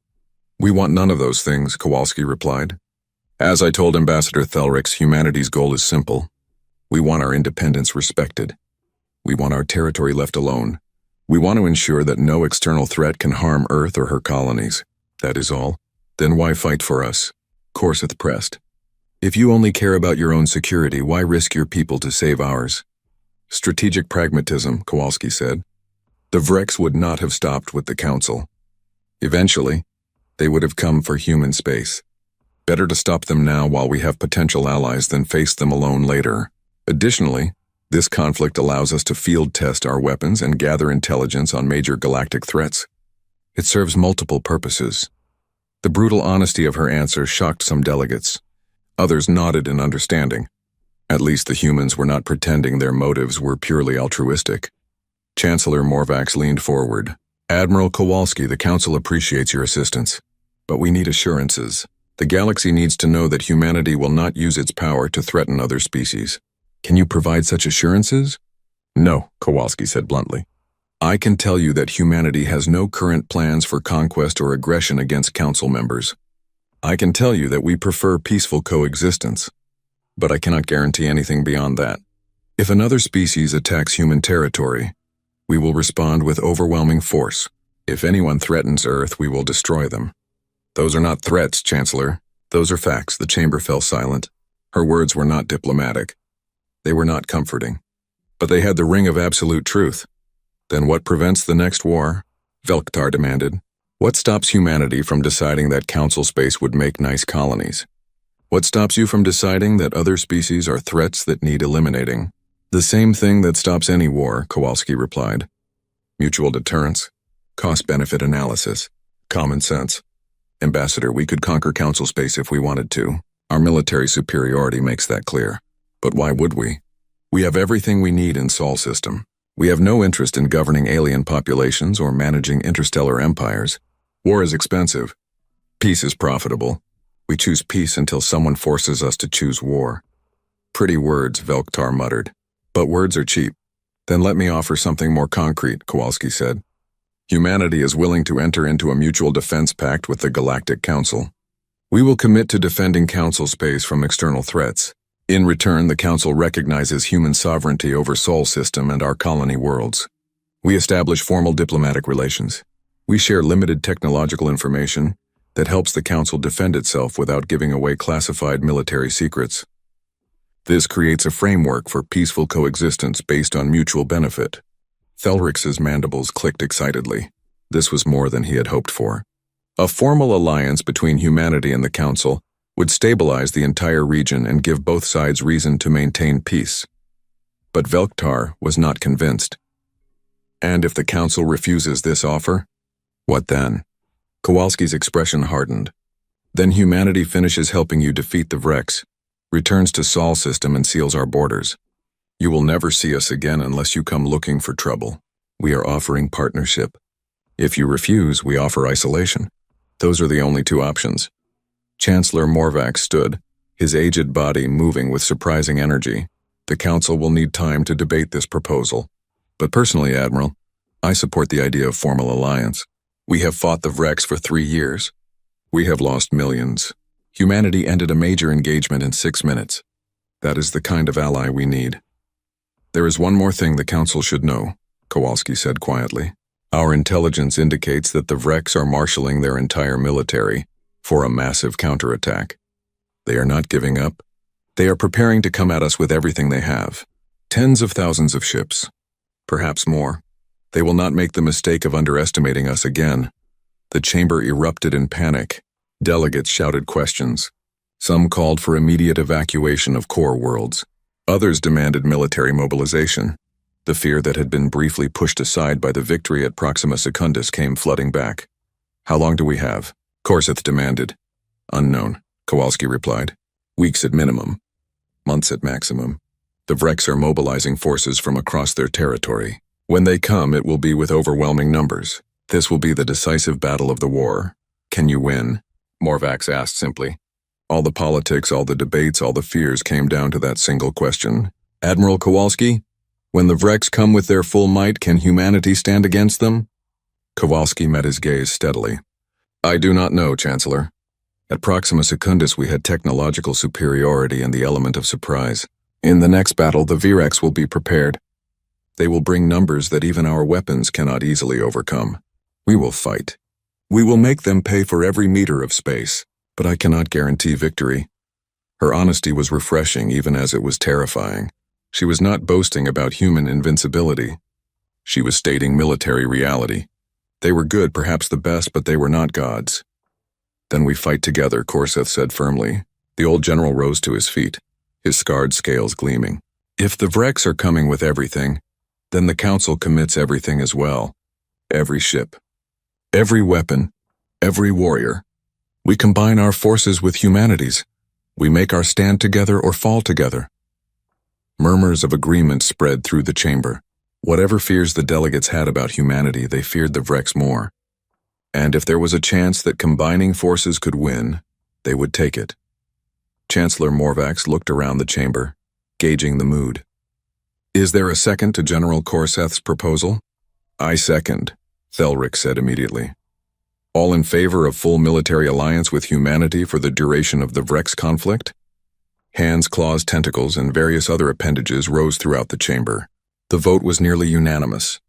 We want none of those things, Kowalski replied. As I told Ambassador Thelrix, humanity's goal is simple. We want our independence respected. We want our territory left alone. We want to ensure that no external threat can harm Earth or her colonies. That is all. Then why fight for us? Korseth pressed. If you only care about your own security, why risk your people to save ours? Strategic pragmatism, Kowalski said. The Vrex would not have stopped with the Council. Eventually, they would have come for human space. Better to stop them now while we have potential allies than face them alone later. Additionally, this conflict allows us to field test our weapons and gather intelligence on major galactic threats. It serves multiple purposes. The brutal honesty of her answer shocked some delegates. Others nodded in understanding. At least the humans were not pretending their motives were purely altruistic. Chancellor Morvax leaned forward. Admiral Kowalski, the Council appreciates your assistance. But we need assurances. The galaxy needs to know that humanity will not use its power to threaten other species. Can you provide such assurances? No, Kowalski said bluntly. I can tell you that humanity has no current plans for conquest or aggression against Council members. I can tell you that we prefer peaceful coexistence. But I cannot guarantee anything beyond that. If another species attacks human territory, we will respond with overwhelming force. If anyone threatens Earth, we will destroy them. Those are not threats, Chancellor. Those are facts. The chamber fell silent. Her words were not diplomatic. They were not comforting. But they had the ring of absolute truth. Then what prevents the next war? Velktar demanded. What stops humanity from deciding that Council space would make nice colonies? What stops you from deciding that other species are threats that need eliminating? The same thing that stops any war, Kowalski replied. Mutual deterrence, cost-benefit analysis, common sense. Ambassador, we could conquer Council space if we wanted to. Our military superiority makes that clear. But why would we? We have everything we need in Sol system. We have no interest in governing alien populations or managing interstellar empires. War is expensive. Peace is profitable. We choose peace until someone forces us to choose war. Pretty words, Velktar muttered. But words are cheap. Then let me offer something more concrete, Kowalski said. Humanity is willing to enter into a mutual defense pact with the Galactic Council. We will commit to defending Council space from external threats. In return, the Council recognizes human sovereignty over Sol system and our colony worlds. We establish formal diplomatic relations. We share limited technological information that helps the Council defend itself without giving away classified military secrets. This creates a framework for peaceful coexistence based on mutual benefit. Thelrix's mandibles clicked excitedly. This was more than he had hoped for. A formal alliance between humanity and the Council would stabilize the entire region and give both sides reason to maintain peace. But Velktar was not convinced. And if the Council refuses this offer? What then? Kowalski's expression hardened. Then humanity finishes helping you defeat the Vrex, returns to Sol system and seals our borders. You will never see us again unless you come looking for trouble. We are offering partnership. If you refuse, we offer isolation. Those are the only two options. Chancellor Morvac stood, his aged body moving with surprising energy. The Council will need time to debate this proposal. But personally, Admiral, I support the idea of formal alliance. We have fought the Vrex for 3 years. We have lost millions. Humanity ended a major engagement in 6 minutes. That is the kind of ally we need. There is one more thing the Council should know, Kowalski said quietly. Our intelligence indicates that the Vrex are marshalling their entire military for a massive counterattack. They are not giving up. They are preparing to come at us with everything they have. Tens of thousands of ships. Perhaps more. They will not make the mistake of underestimating us again. The chamber erupted in panic. Delegates shouted questions. Some called for immediate evacuation of core worlds. Others demanded military mobilization. The fear that had been briefly pushed aside by the victory at Proxima Secundus came flooding back. How long do we have? Korseth demanded. Unknown, Kowalski replied. Weeks at minimum. Months at maximum. The Vrex are mobilizing forces from across their territory. When they come, it will be with overwhelming numbers. This will be the decisive battle of the war. Can you win? Morvac asked simply. All the politics, all the debates, all the fears came down to that single question. Admiral Kowalski, when the Vrex come with their full might, can humanity stand against them? Kowalski met his gaze steadily. I do not know, Chancellor. At Proxima Secundus we had technological superiority and the element of surprise. In the next battle, the Vrex will be prepared. They will bring numbers that even our weapons cannot easily overcome. We will fight. We will make them pay for every meter of space, but I cannot guarantee victory. Her honesty was refreshing even as it was terrifying. She was not boasting about human invincibility. She was stating military reality. They were good, perhaps the best, but they were not gods. Then we fight together, Korseth said firmly. The old general rose to his feet, his scarred scales gleaming. If the Vrex are coming with everything, then the Council commits everything as well. Every ship, every weapon, every warrior. We combine our forces with humanity's. We make our stand together or fall together. Murmurs of agreement spread through the chamber. Whatever fears the delegates had about humanity, they feared the Vrex more. And if there was a chance that combining forces could win, they would take it. Chancellor Morvac looked around the chamber, gauging the mood. Is there a second to General Korseth's proposal? I second, Thelric said immediately. All in favor of full military alliance with humanity for the duration of the Vrex conflict? Hands, claws, tentacles, and various other appendages rose throughout the chamber. The vote was nearly unanimous.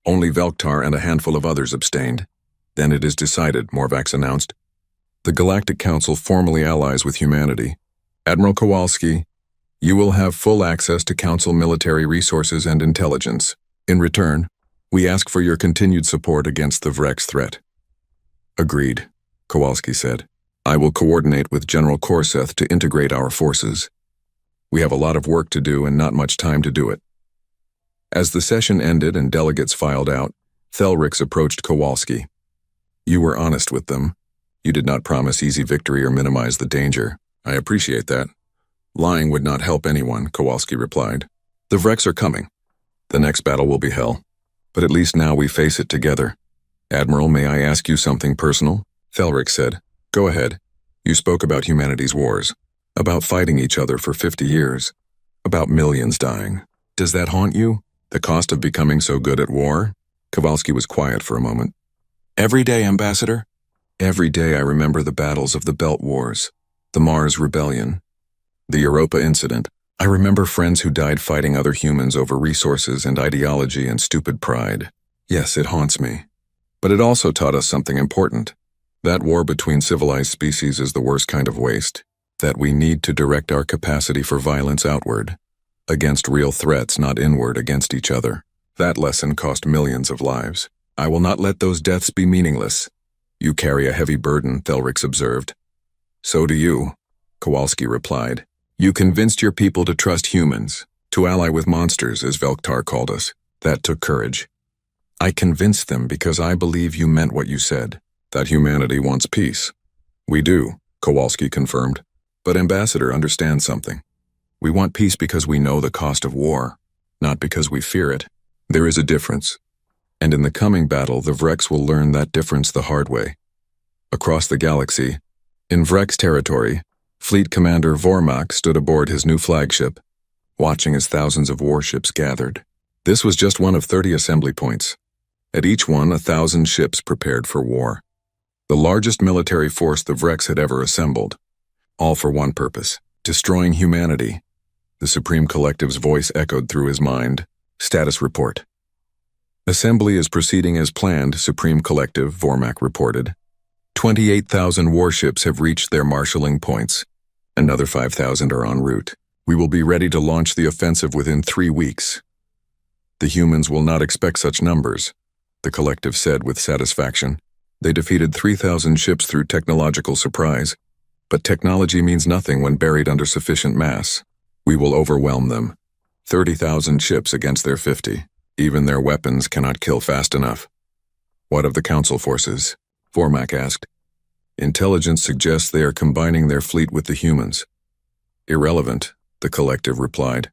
Only Velktar and a handful of others abstained. Then it is decided, Morvac announced. The Galactic Council formally allies with humanity. Admiral Kowalski, you will have full access to Council military resources and intelligence. In return, we ask for your continued support against the Vrex threat. Agreed, Kowalski said. I will coordinate with General Korseth to integrate our forces. We have a lot of work to do and not much time to do it. As the session ended and delegates filed out, Thelric approached Kowalski. You were honest with them. You did not promise easy victory or minimize the danger. I appreciate that. Lying would not help anyone, Kowalski replied. The Vrex are coming. The next battle will be hell. But at least now we face it together. Admiral, may I ask you something personal? Thelric said. Go ahead. You spoke about humanity's wars, about fighting each other for 50 years, about millions dying. Does that haunt you? The cost of becoming so good at war? Kowalski was quiet for a moment. Every day, Ambassador. Every day I remember the battles of the Belt Wars, the Mars Rebellion, the Europa Incident. I remember friends who died fighting other humans over resources and ideology and stupid pride. Yes, it haunts me. But it also taught us something important. That war between civilized species is the worst kind of waste, that we need to direct our capacity for violence outward, against real threats, not inward against each other. That lesson cost millions of lives. I will not let those deaths be meaningless. You carry a heavy burden, Thelrix observed. So do you, Kowalski replied. You convinced your people to trust humans, to ally with monsters, as Velktar called us. That took courage. I convinced them because I believe you meant what you said, that humanity wants peace. We do, Kowalski confirmed. But Ambassador, understand something. We want peace because we know the cost of war, not because we fear it. There is a difference. And in the coming battle, the Vrex will learn that difference the hard way. Across the galaxy, in Vrex territory, Fleet Commander Vormak stood aboard his new flagship, watching as thousands of warships gathered. This was just one of 30 assembly points. At each one, 1,000 ships prepared for war. The largest military force the Vrex had ever assembled. All for one purpose, destroying humanity. The Supreme Collective's voice echoed through his mind. Status report. Assembly is proceeding as planned, Supreme Collective, Vormak reported. 28,000 warships have reached their marshalling points. Another 5,000 are en route. We will be ready to launch the offensive within 3 weeks. The humans will not expect such numbers, the Collective said with satisfaction. They defeated 3,000 ships through technological surprise. But technology means nothing when buried under sufficient mass. We will overwhelm them. 30,000 ships against their 50. Even their weapons cannot kill fast enough. What of the Council forces? Vormak asked. Intelligence suggests they are combining their fleet with the humans. Irrelevant, the Collective replied.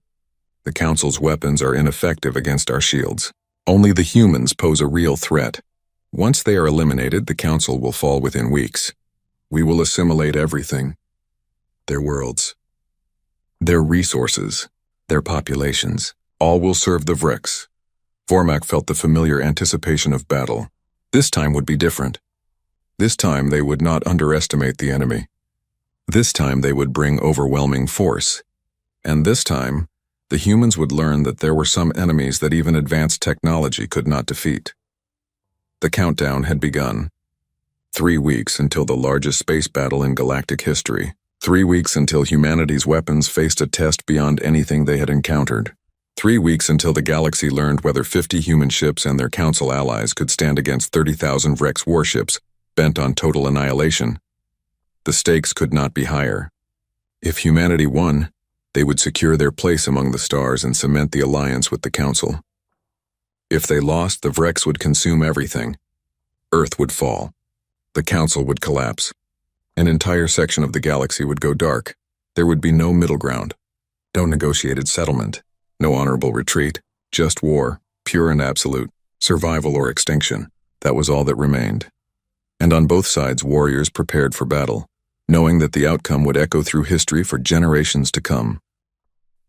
The Council's weapons are ineffective against our shields. Only the humans pose a real threat. Once they are eliminated, the Council will fall within weeks. We will assimilate everything. Their worlds. Their resources. Their populations. All will serve the Vrex. Vormak felt the familiar anticipation of battle. This time would be different. This time they would not underestimate the enemy. This time they would bring overwhelming force. And this time, the humans would learn that there were some enemies that even advanced technology could not defeat. The countdown had begun. 3 weeks until the largest space battle in galactic history. 3 weeks until humanity's weapons faced a test beyond anything they had encountered. 3 weeks until the galaxy learned whether 50 human ships and their Council allies could stand against 30,000 Vrex warships bent on total annihilation. The stakes could not be higher. If humanity won, they would secure their place among the stars and cement the alliance with the Council. If they lost, the Vrex would consume everything. Earth would fall. The Council would collapse. An entire section of the galaxy would go dark. There would be no middle ground. No negotiated settlement. No honorable retreat. Just war, pure and absolute. Survival or extinction. That was all that remained. And on both sides, warriors prepared for battle, knowing that the outcome would echo through history for generations to come.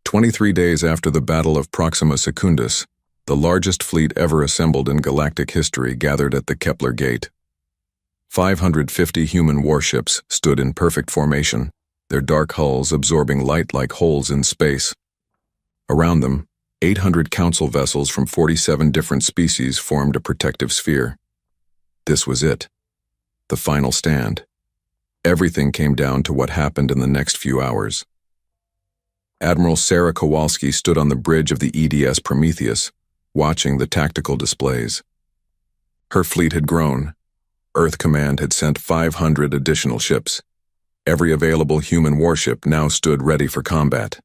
23 days after the Battle of Proxima Secundus, the largest fleet ever assembled in galactic history gathered at the Kepler Gate. 550 human warships stood in perfect formation, their dark hulls absorbing light like holes in space. Around them, 800 Council vessels from 47 different species formed a protective sphere. This was it. The final stand. Everything came down to what happened in the next few hours. Admiral Sarah Kowalski stood on the bridge of the EDS Prometheus, watching the tactical displays. Her fleet had grown. Earth Command had sent 500 additional ships. Every available human warship now stood ready for combat.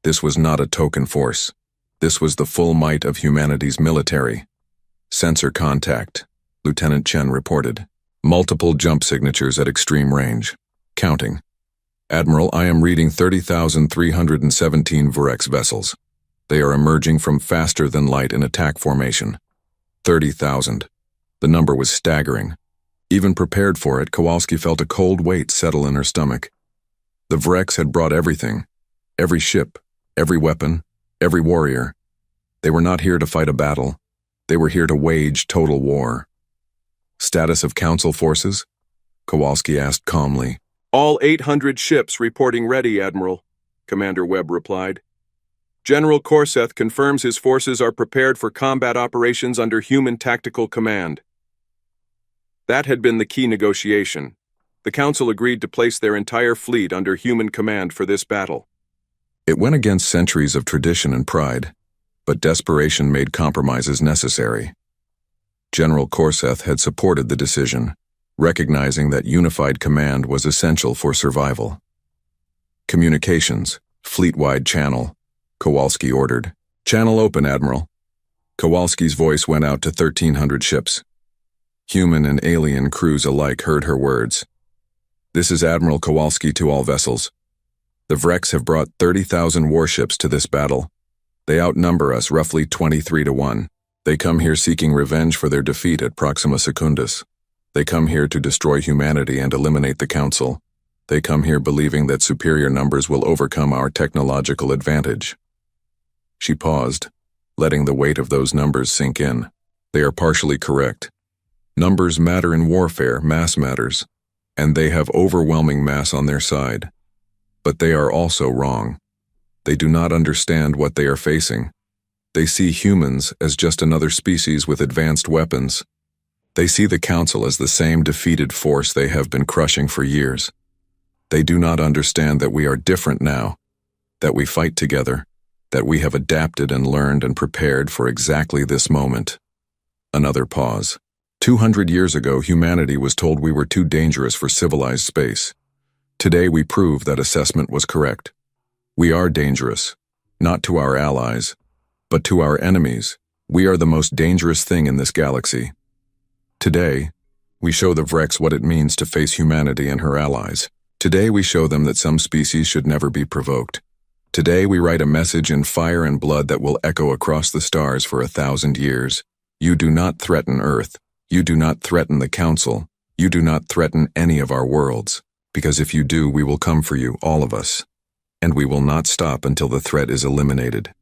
This was not a token force. This was the full might of humanity's military. Sensor contact, Lieutenant Chen reported. Multiple jump signatures at extreme range. Counting. Admiral, I am reading 30,317 Vrex vessels. They are emerging from faster than light in attack formation. 30,000. The number was staggering. Even prepared for it, Kowalski felt a cold weight settle in her stomach. The Vrex had brought everything. Every ship, every weapon, every warrior. They were not here to fight a battle. They were here to wage total war. Status of Council forces? Kowalski asked calmly. All 800 ships reporting ready, Admiral, Commander Webb replied. General Korseth confirms his forces are prepared for combat operations under human tactical command. That had been the key negotiation. The Council agreed to place their entire fleet under human command for this battle. It went against centuries of tradition and pride, but desperation made compromises necessary. General Korseth had supported the decision, recognizing that unified command was essential for survival. Communications, fleet-wide channel, Kowalski ordered. Channel open, Admiral. Kowalski's voice went out to 1,300 ships. Human and alien crews alike heard her words. This is Admiral Kowalski to all vessels. The Vreks have brought 30,000 warships to this battle. They outnumber us roughly 23-1. They come here seeking revenge for their defeat at Proxima Secundus. They come here to destroy humanity and eliminate the Council. They come here believing that superior numbers will overcome our technological advantage. She paused, letting the weight of those numbers sink in. They are partially correct. Numbers matter in warfare, mass matters, and they have overwhelming mass on their side. But they are also wrong. They do not understand what they are facing. They see humans as just another species with advanced weapons. They see the Council as the same defeated force they have been crushing for years. They do not understand that we are different now, that we fight together, that we have adapted and learned and prepared for exactly this moment. Another pause. 200 years ago, humanity was told we were too dangerous for civilized space. Today, we prove that assessment was correct. We are dangerous, not to our allies, but to our enemies. We are the most dangerous thing in this galaxy. Today, we show the Vreks what it means to face humanity and her allies. Today, we show them that some species should never be provoked. Today, we write a message in fire and blood that will echo across the stars for 1,000 years. You do not threaten Earth. You do not threaten the Council. You do not threaten any of our worlds. Because if you do, we will come for you, all of us. And we will not stop until the threat is eliminated.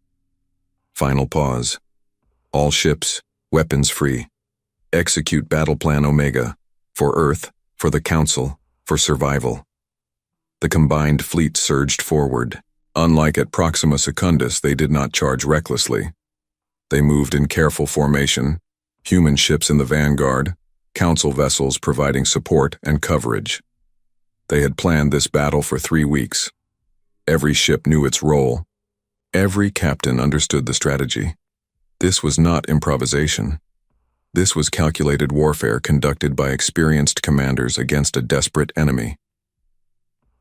Final pause. All ships, weapons free. Execute Battle Plan Omega. For Earth, for the Council, for survival. The combined fleet surged forward. Unlike at Proxima Secundus, they did not charge recklessly. They moved in careful formation, human ships in the vanguard, Council vessels providing support and coverage. They had planned this battle for 3 weeks. Every ship knew its role. Every captain understood the strategy. This was not improvisation. This was calculated warfare conducted by experienced commanders against a desperate enemy.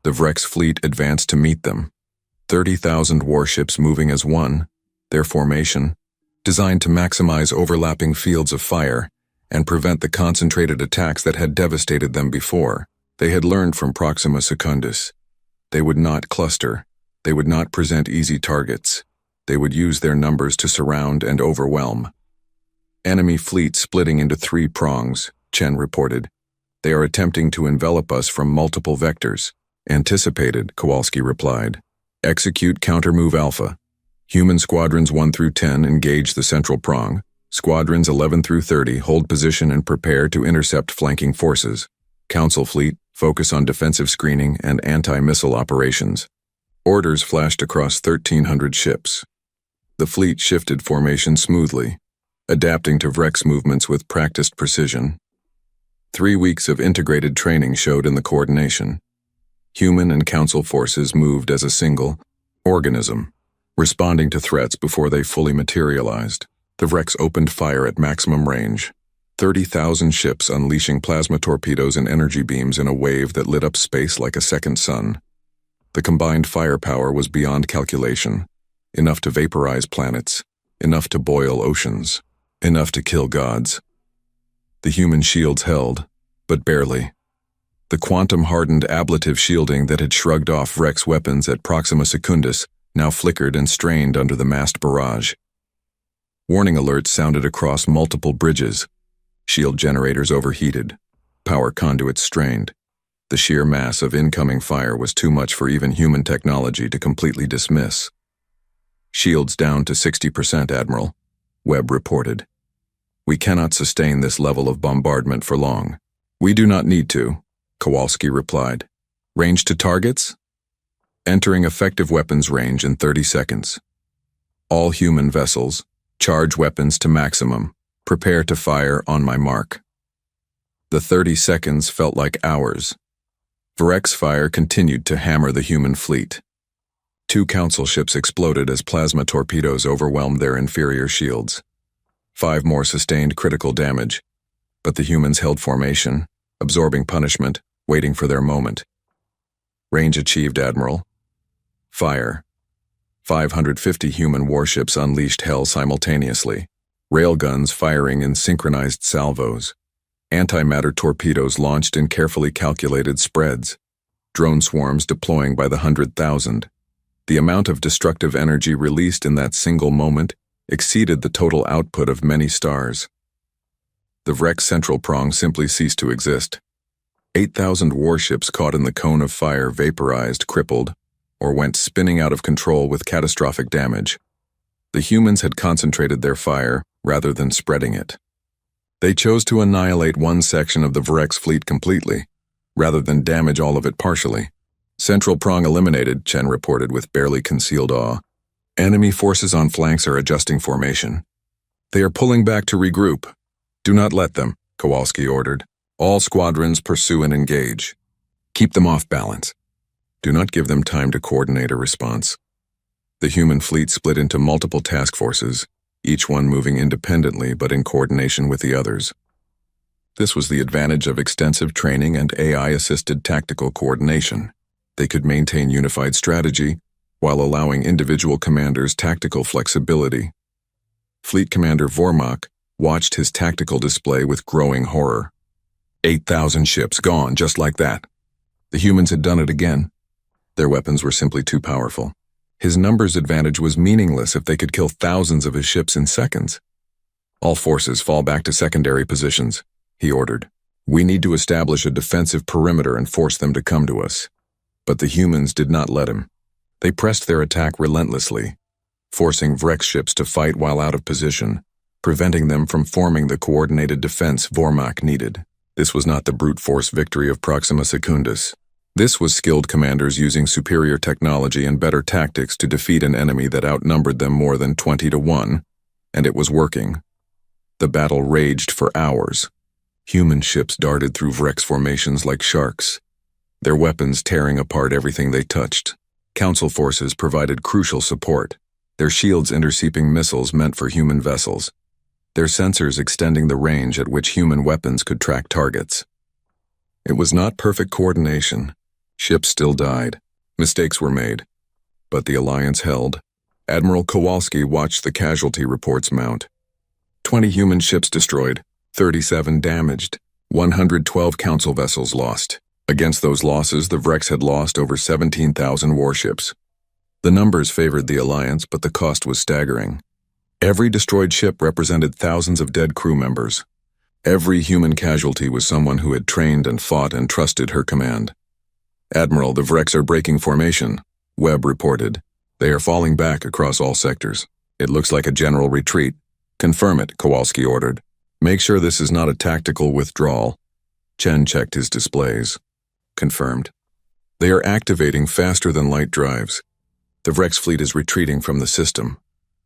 The Vreks fleet advanced to meet them. 30,000 warships moving as one, their formation, designed to maximize overlapping fields of fire and prevent the concentrated attacks that had devastated them before. They had learned from Proxima Secundus. They would not cluster. They would not present easy targets. They would use their numbers to surround and overwhelm. Enemy fleet splitting into 3 prongs, Chen reported. They are attempting to envelop us from multiple vectors. Anticipated, Kowalski replied. Execute counter-move Alpha. Human squadrons 1 through 10 engage the central prong. Squadrons 11 through 30 hold position and prepare to intercept flanking forces. Council fleet, focus on defensive screening and anti-missile operations. Orders flashed across 1,300 ships. The fleet shifted formation smoothly, adapting to Vreks movements with practiced precision. 3 weeks of integrated training showed in the coordination. Human and Council forces moved as a single organism, responding to threats before they fully materialized. The Vreks opened fire at maximum range. 30,000 ships unleashing plasma torpedoes and energy beams in a wave that lit up space like a second sun. The combined firepower was beyond calculation, enough to vaporize planets, enough to boil oceans, enough to kill gods. The human shields held, but barely. The quantum-hardened ablative shielding that had shrugged off Vreks weapons at Proxima Secundus now flickered and strained under the massed barrage. Warning alerts sounded across multiple bridges. Shield generators overheated. Power conduits strained. The sheer mass of incoming fire was too much for even human technology to completely dismiss. Shields down to 60%, Admiral, Webb reported. We cannot sustain this level of bombardment for long. We do not need to, Kowalski replied. Range to targets? Entering effective weapons range in 30 seconds. All human vessels, charge weapons to maximum. Prepare to fire on my mark. The 30 seconds felt like hours. Vreks fire continued to hammer the human fleet. 2 Council ships exploded as plasma torpedoes overwhelmed their inferior shields. 5 more sustained critical damage. But the humans held formation, absorbing punishment, waiting for their moment. Range achieved, Admiral. Fire. 550 human warships unleashed hell simultaneously. Railguns firing in synchronized salvos. Antimatter torpedoes launched in carefully calculated spreads. Drone swarms deploying by the 100,000. The amount of destructive energy released in that single moment exceeded the total output of many stars. The wreck's central prong simply ceased to exist. 8,000 warships caught in the cone of fire vaporized, crippled, or went spinning out of control with catastrophic damage. The humans had concentrated their fire rather than spreading it. They chose to annihilate one section of the Vrek's fleet completely, rather than damage all of it partially. Central prong eliminated, Chen reported with barely concealed awe. Enemy forces on flanks are adjusting formation. They are pulling back to regroup. Do not let them, Kowalski ordered. All squadrons pursue and engage. Keep them off balance. Do not give them time to coordinate a response. The human fleet split into multiple task forces, each one moving independently but in coordination with the others. This was the advantage of extensive training and AI-assisted tactical coordination. They could maintain unified strategy while allowing individual commanders tactical flexibility. Fleet Commander Vormak watched his tactical display with growing horror. 8,000 ships gone just like that. The humans had done it again. Their weapons were simply too powerful. His numbers advantage was meaningless if they could kill thousands of his ships in seconds. All forces fall back to secondary positions, he ordered. We need to establish a defensive perimeter and force them to come to us. But the humans did not let him. They pressed their attack relentlessly, forcing Vrek's ships to fight while out of position, preventing them from forming the coordinated defense Vormak needed. This was not the brute force victory of Proxima Secundus. This was skilled commanders using superior technology and better tactics to defeat an enemy that outnumbered them more than 20-1, and it was working. The battle raged for hours. Human ships darted through Vrek's formations like sharks, their weapons tearing apart everything they touched. Council forces provided crucial support, their shields intercepting missiles meant for human vessels, their sensors extending the range at which human weapons could track targets. It was not perfect coordination. Ships still died. Mistakes were made. But the alliance held. Admiral Kowalski watched the casualty reports mount. 20 human ships destroyed, 37 damaged, 112 council vessels lost. Against those losses, the Vreks had lost over 17,000 warships. The numbers favored the alliance, but the cost was staggering. Every destroyed ship represented thousands of dead crew members. Every human casualty was someone who had trained and fought and trusted her command. Admiral, the Vreks are breaking formation, Webb reported. They are falling back across all sectors. It looks like a general retreat. Confirm it, Kowalski ordered. Make sure this is not a tactical withdrawal. Chen checked his displays. Confirmed. They are activating faster than light drives. The Vreks fleet is retreating from the system.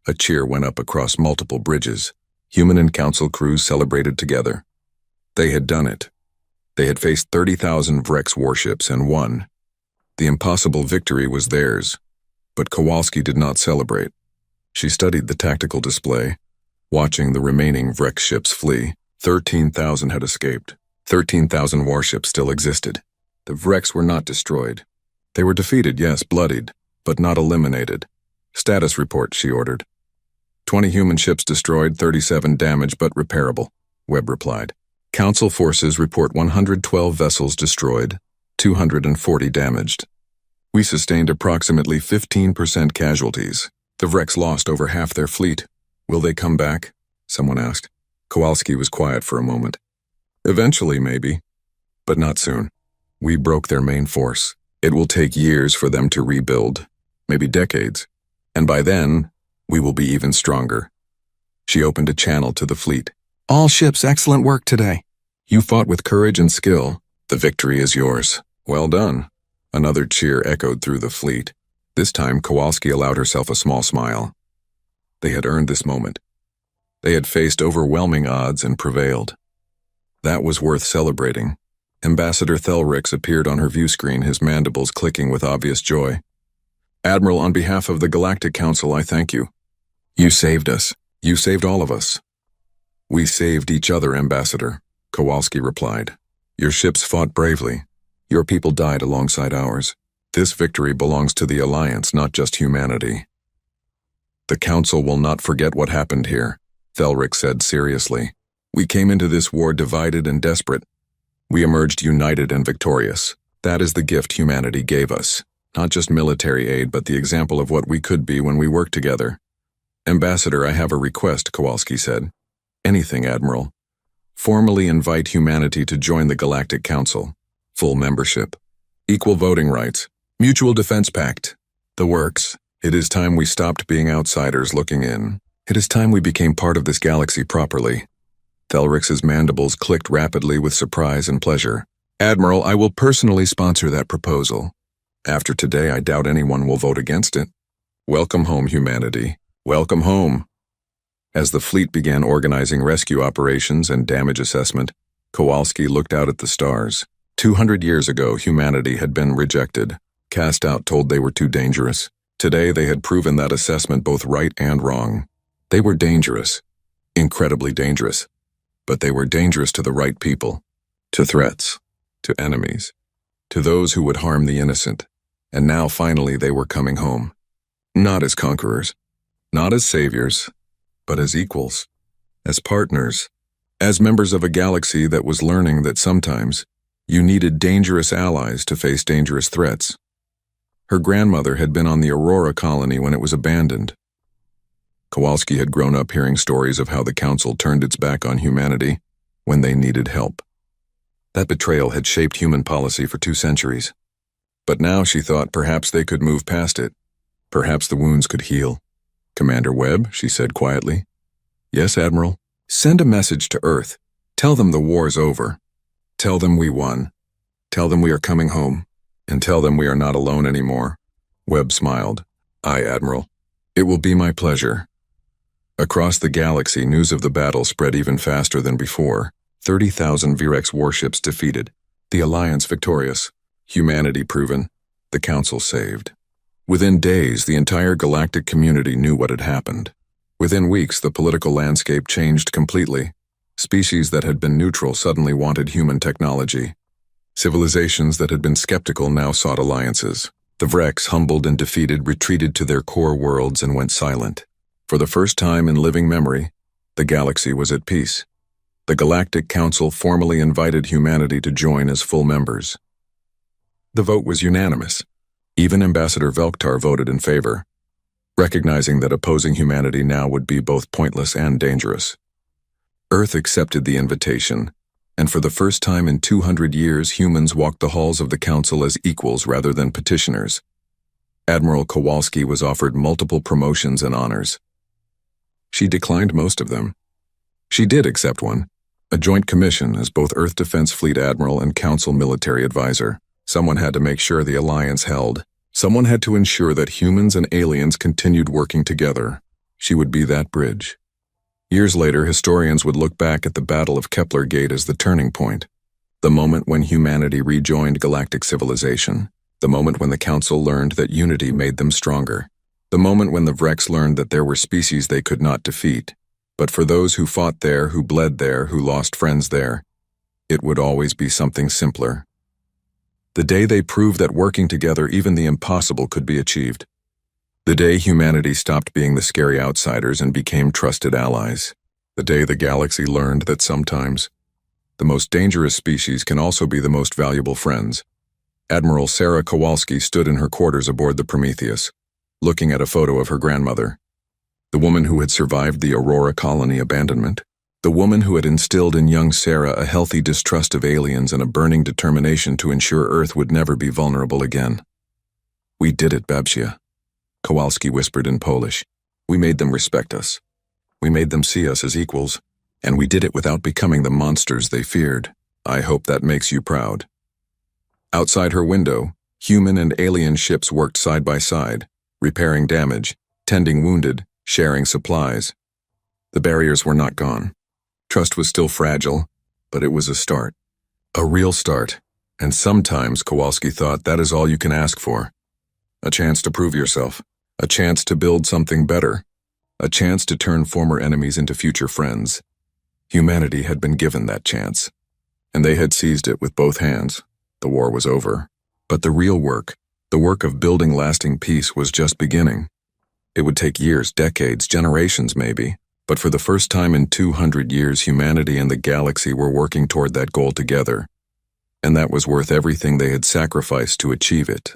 A cheer went up across multiple bridges. Human and council crews celebrated together. They had done it. They had faced 30,000 Vreks warships and won. The impossible victory was theirs. But Kowalski did not celebrate. She studied the tactical display, watching the remaining Vreks ships flee. 13,000 had escaped. 13,000 warships still existed. The Vreks were not destroyed. They were defeated, yes, bloodied, but not eliminated. Status report, she ordered. 20 human ships destroyed, 37 damaged but repairable, Webb replied. Council forces report 112 vessels destroyed, 240 damaged. We sustained approximately 15% casualties. The Vreks lost over half their fleet. Will they come back? Someone asked. Kowalski was quiet for a moment. Eventually, maybe, but not soon. We broke their main force. It will take years for them to rebuild, maybe decades. And by then, we will be even stronger. She opened a channel to the fleet. All ships, excellent work today. You fought with courage and skill. The victory is yours. Well done. Another cheer echoed through the fleet. This time, Kowalski allowed herself a small smile. They had earned this moment. They had faced overwhelming odds and prevailed. That was worth celebrating. Ambassador Thelrix appeared on her view screen, his mandibles clicking with obvious joy. Admiral, on behalf of the Galactic Council, I thank you. You saved us. You saved all of us. We saved each other, Ambassador, Kowalski replied. Your ships fought bravely. Your people died alongside ours. This victory belongs to the Alliance, not just humanity. The Council will not forget what happened here, Thelric said seriously. We came into this war divided and desperate. We emerged united and victorious. That is the gift humanity gave us. Not just military aid, but the example of what we could be when we work together. Ambassador, I have a request, Kowalski said. Anything, Admiral. Formally invite humanity to join the Galactic Council. Full membership. Equal voting rights. Mutual defense pact. The works. It is time we stopped being outsiders looking in. It is time we became part of this galaxy properly. Thelric's mandibles clicked rapidly with surprise and pleasure. Admiral, I will personally sponsor that proposal. After today, I doubt anyone will vote against it. Welcome home, humanity. Welcome home. As the fleet began organizing rescue operations and damage assessment, Kowalski looked out at the stars. 200 years ago, humanity had been rejected, cast out, told they were too dangerous. Today, they had proven that assessment both right and wrong. They were dangerous, incredibly dangerous, but they were dangerous to the right people, to threats, to enemies, to those who would harm the innocent. And now, finally, they were coming home. Not as conquerors, not as saviors, but as equals, as partners, as members of a galaxy that was learning that sometimes you needed dangerous allies to face dangerous threats. Her grandmother had been on the Aurora colony when it was abandoned. Kowalski had grown up hearing stories of how the Council turned its back on humanity when they needed help. That betrayal had shaped human policy for 2 centuries. But now she thought perhaps they could move past it. Perhaps the wounds could heal. Commander Webb, she said quietly. Yes, Admiral. Send a message to Earth. Tell them the war's over. Tell them we won. Tell them we are coming home. And tell them we are not alone anymore. Webb smiled. Aye, Admiral. It will be my pleasure. Across the galaxy, news of the battle spread even faster than before. 30,000 Virex warships defeated. The Alliance victorious. Humanity proven. The Council saved. Within days, the entire galactic community knew what had happened. Within weeks, the political landscape changed completely. Species that had been neutral suddenly wanted human technology. Civilizations that had been skeptical now sought alliances. The Vrex, humbled and defeated, retreated to their core worlds and went silent. For the first time in living memory, the galaxy was at peace. The Galactic Council formally invited humanity to join as full members. The vote was unanimous. Even Ambassador Velktar voted in favor, recognizing that opposing humanity now would be both pointless and dangerous. Earth accepted the invitation, and for the first time in 200 years, humans walked the halls of the Council as equals rather than petitioners. Admiral Kowalski was offered multiple promotions and honors. She declined most of them. She did accept one, a joint commission as both Earth Defense Fleet Admiral and Council Military Advisor. Someone had to make sure the Alliance held. Someone had to ensure that humans and aliens continued working together. She would be that bridge. Years later, historians would look back at the Battle of Kepler Gate as the turning point, the moment when humanity rejoined galactic civilization, the moment when the Council learned that unity made them stronger, the moment when the Vrex learned that there were species they could not defeat. But for those who fought there, who bled there, who lost friends there, it would always be something simpler. The day they proved that working together, even the impossible could be achieved. The day humanity stopped being the scary outsiders and became trusted allies. The day the galaxy learned that sometimes the most dangerous species can also be the most valuable friends. Admiral Sarah Kowalski stood in her quarters aboard the Prometheus, looking at a photo of her grandmother, the woman who had survived the Aurora colony abandonment, the woman who had instilled in young Sarah a healthy distrust of aliens and a burning determination to ensure Earth would never be vulnerable again. We did it, Babcia, Kowalski whispered in Polish. We made them respect us. We made them see us as equals, and we did it without becoming the monsters they feared. I hope that makes you proud. Outside her window, human and alien ships worked side by side, repairing damage, tending wounded, sharing supplies. The barriers were not gone. Trust was still fragile, but it was a start. A real start. And sometimes, Kowalski thought, that is all you can ask for. A chance to prove yourself. A chance to build something better. A chance to turn former enemies into future friends. Humanity had been given that chance, and they had seized it with both hands. The war was over. But the real work, the work of building lasting peace, was just beginning. It would take years, decades, generations maybe, but for the first time in 200 years, humanity and the galaxy were working toward that goal together, and that was worth everything they had sacrificed to achieve it.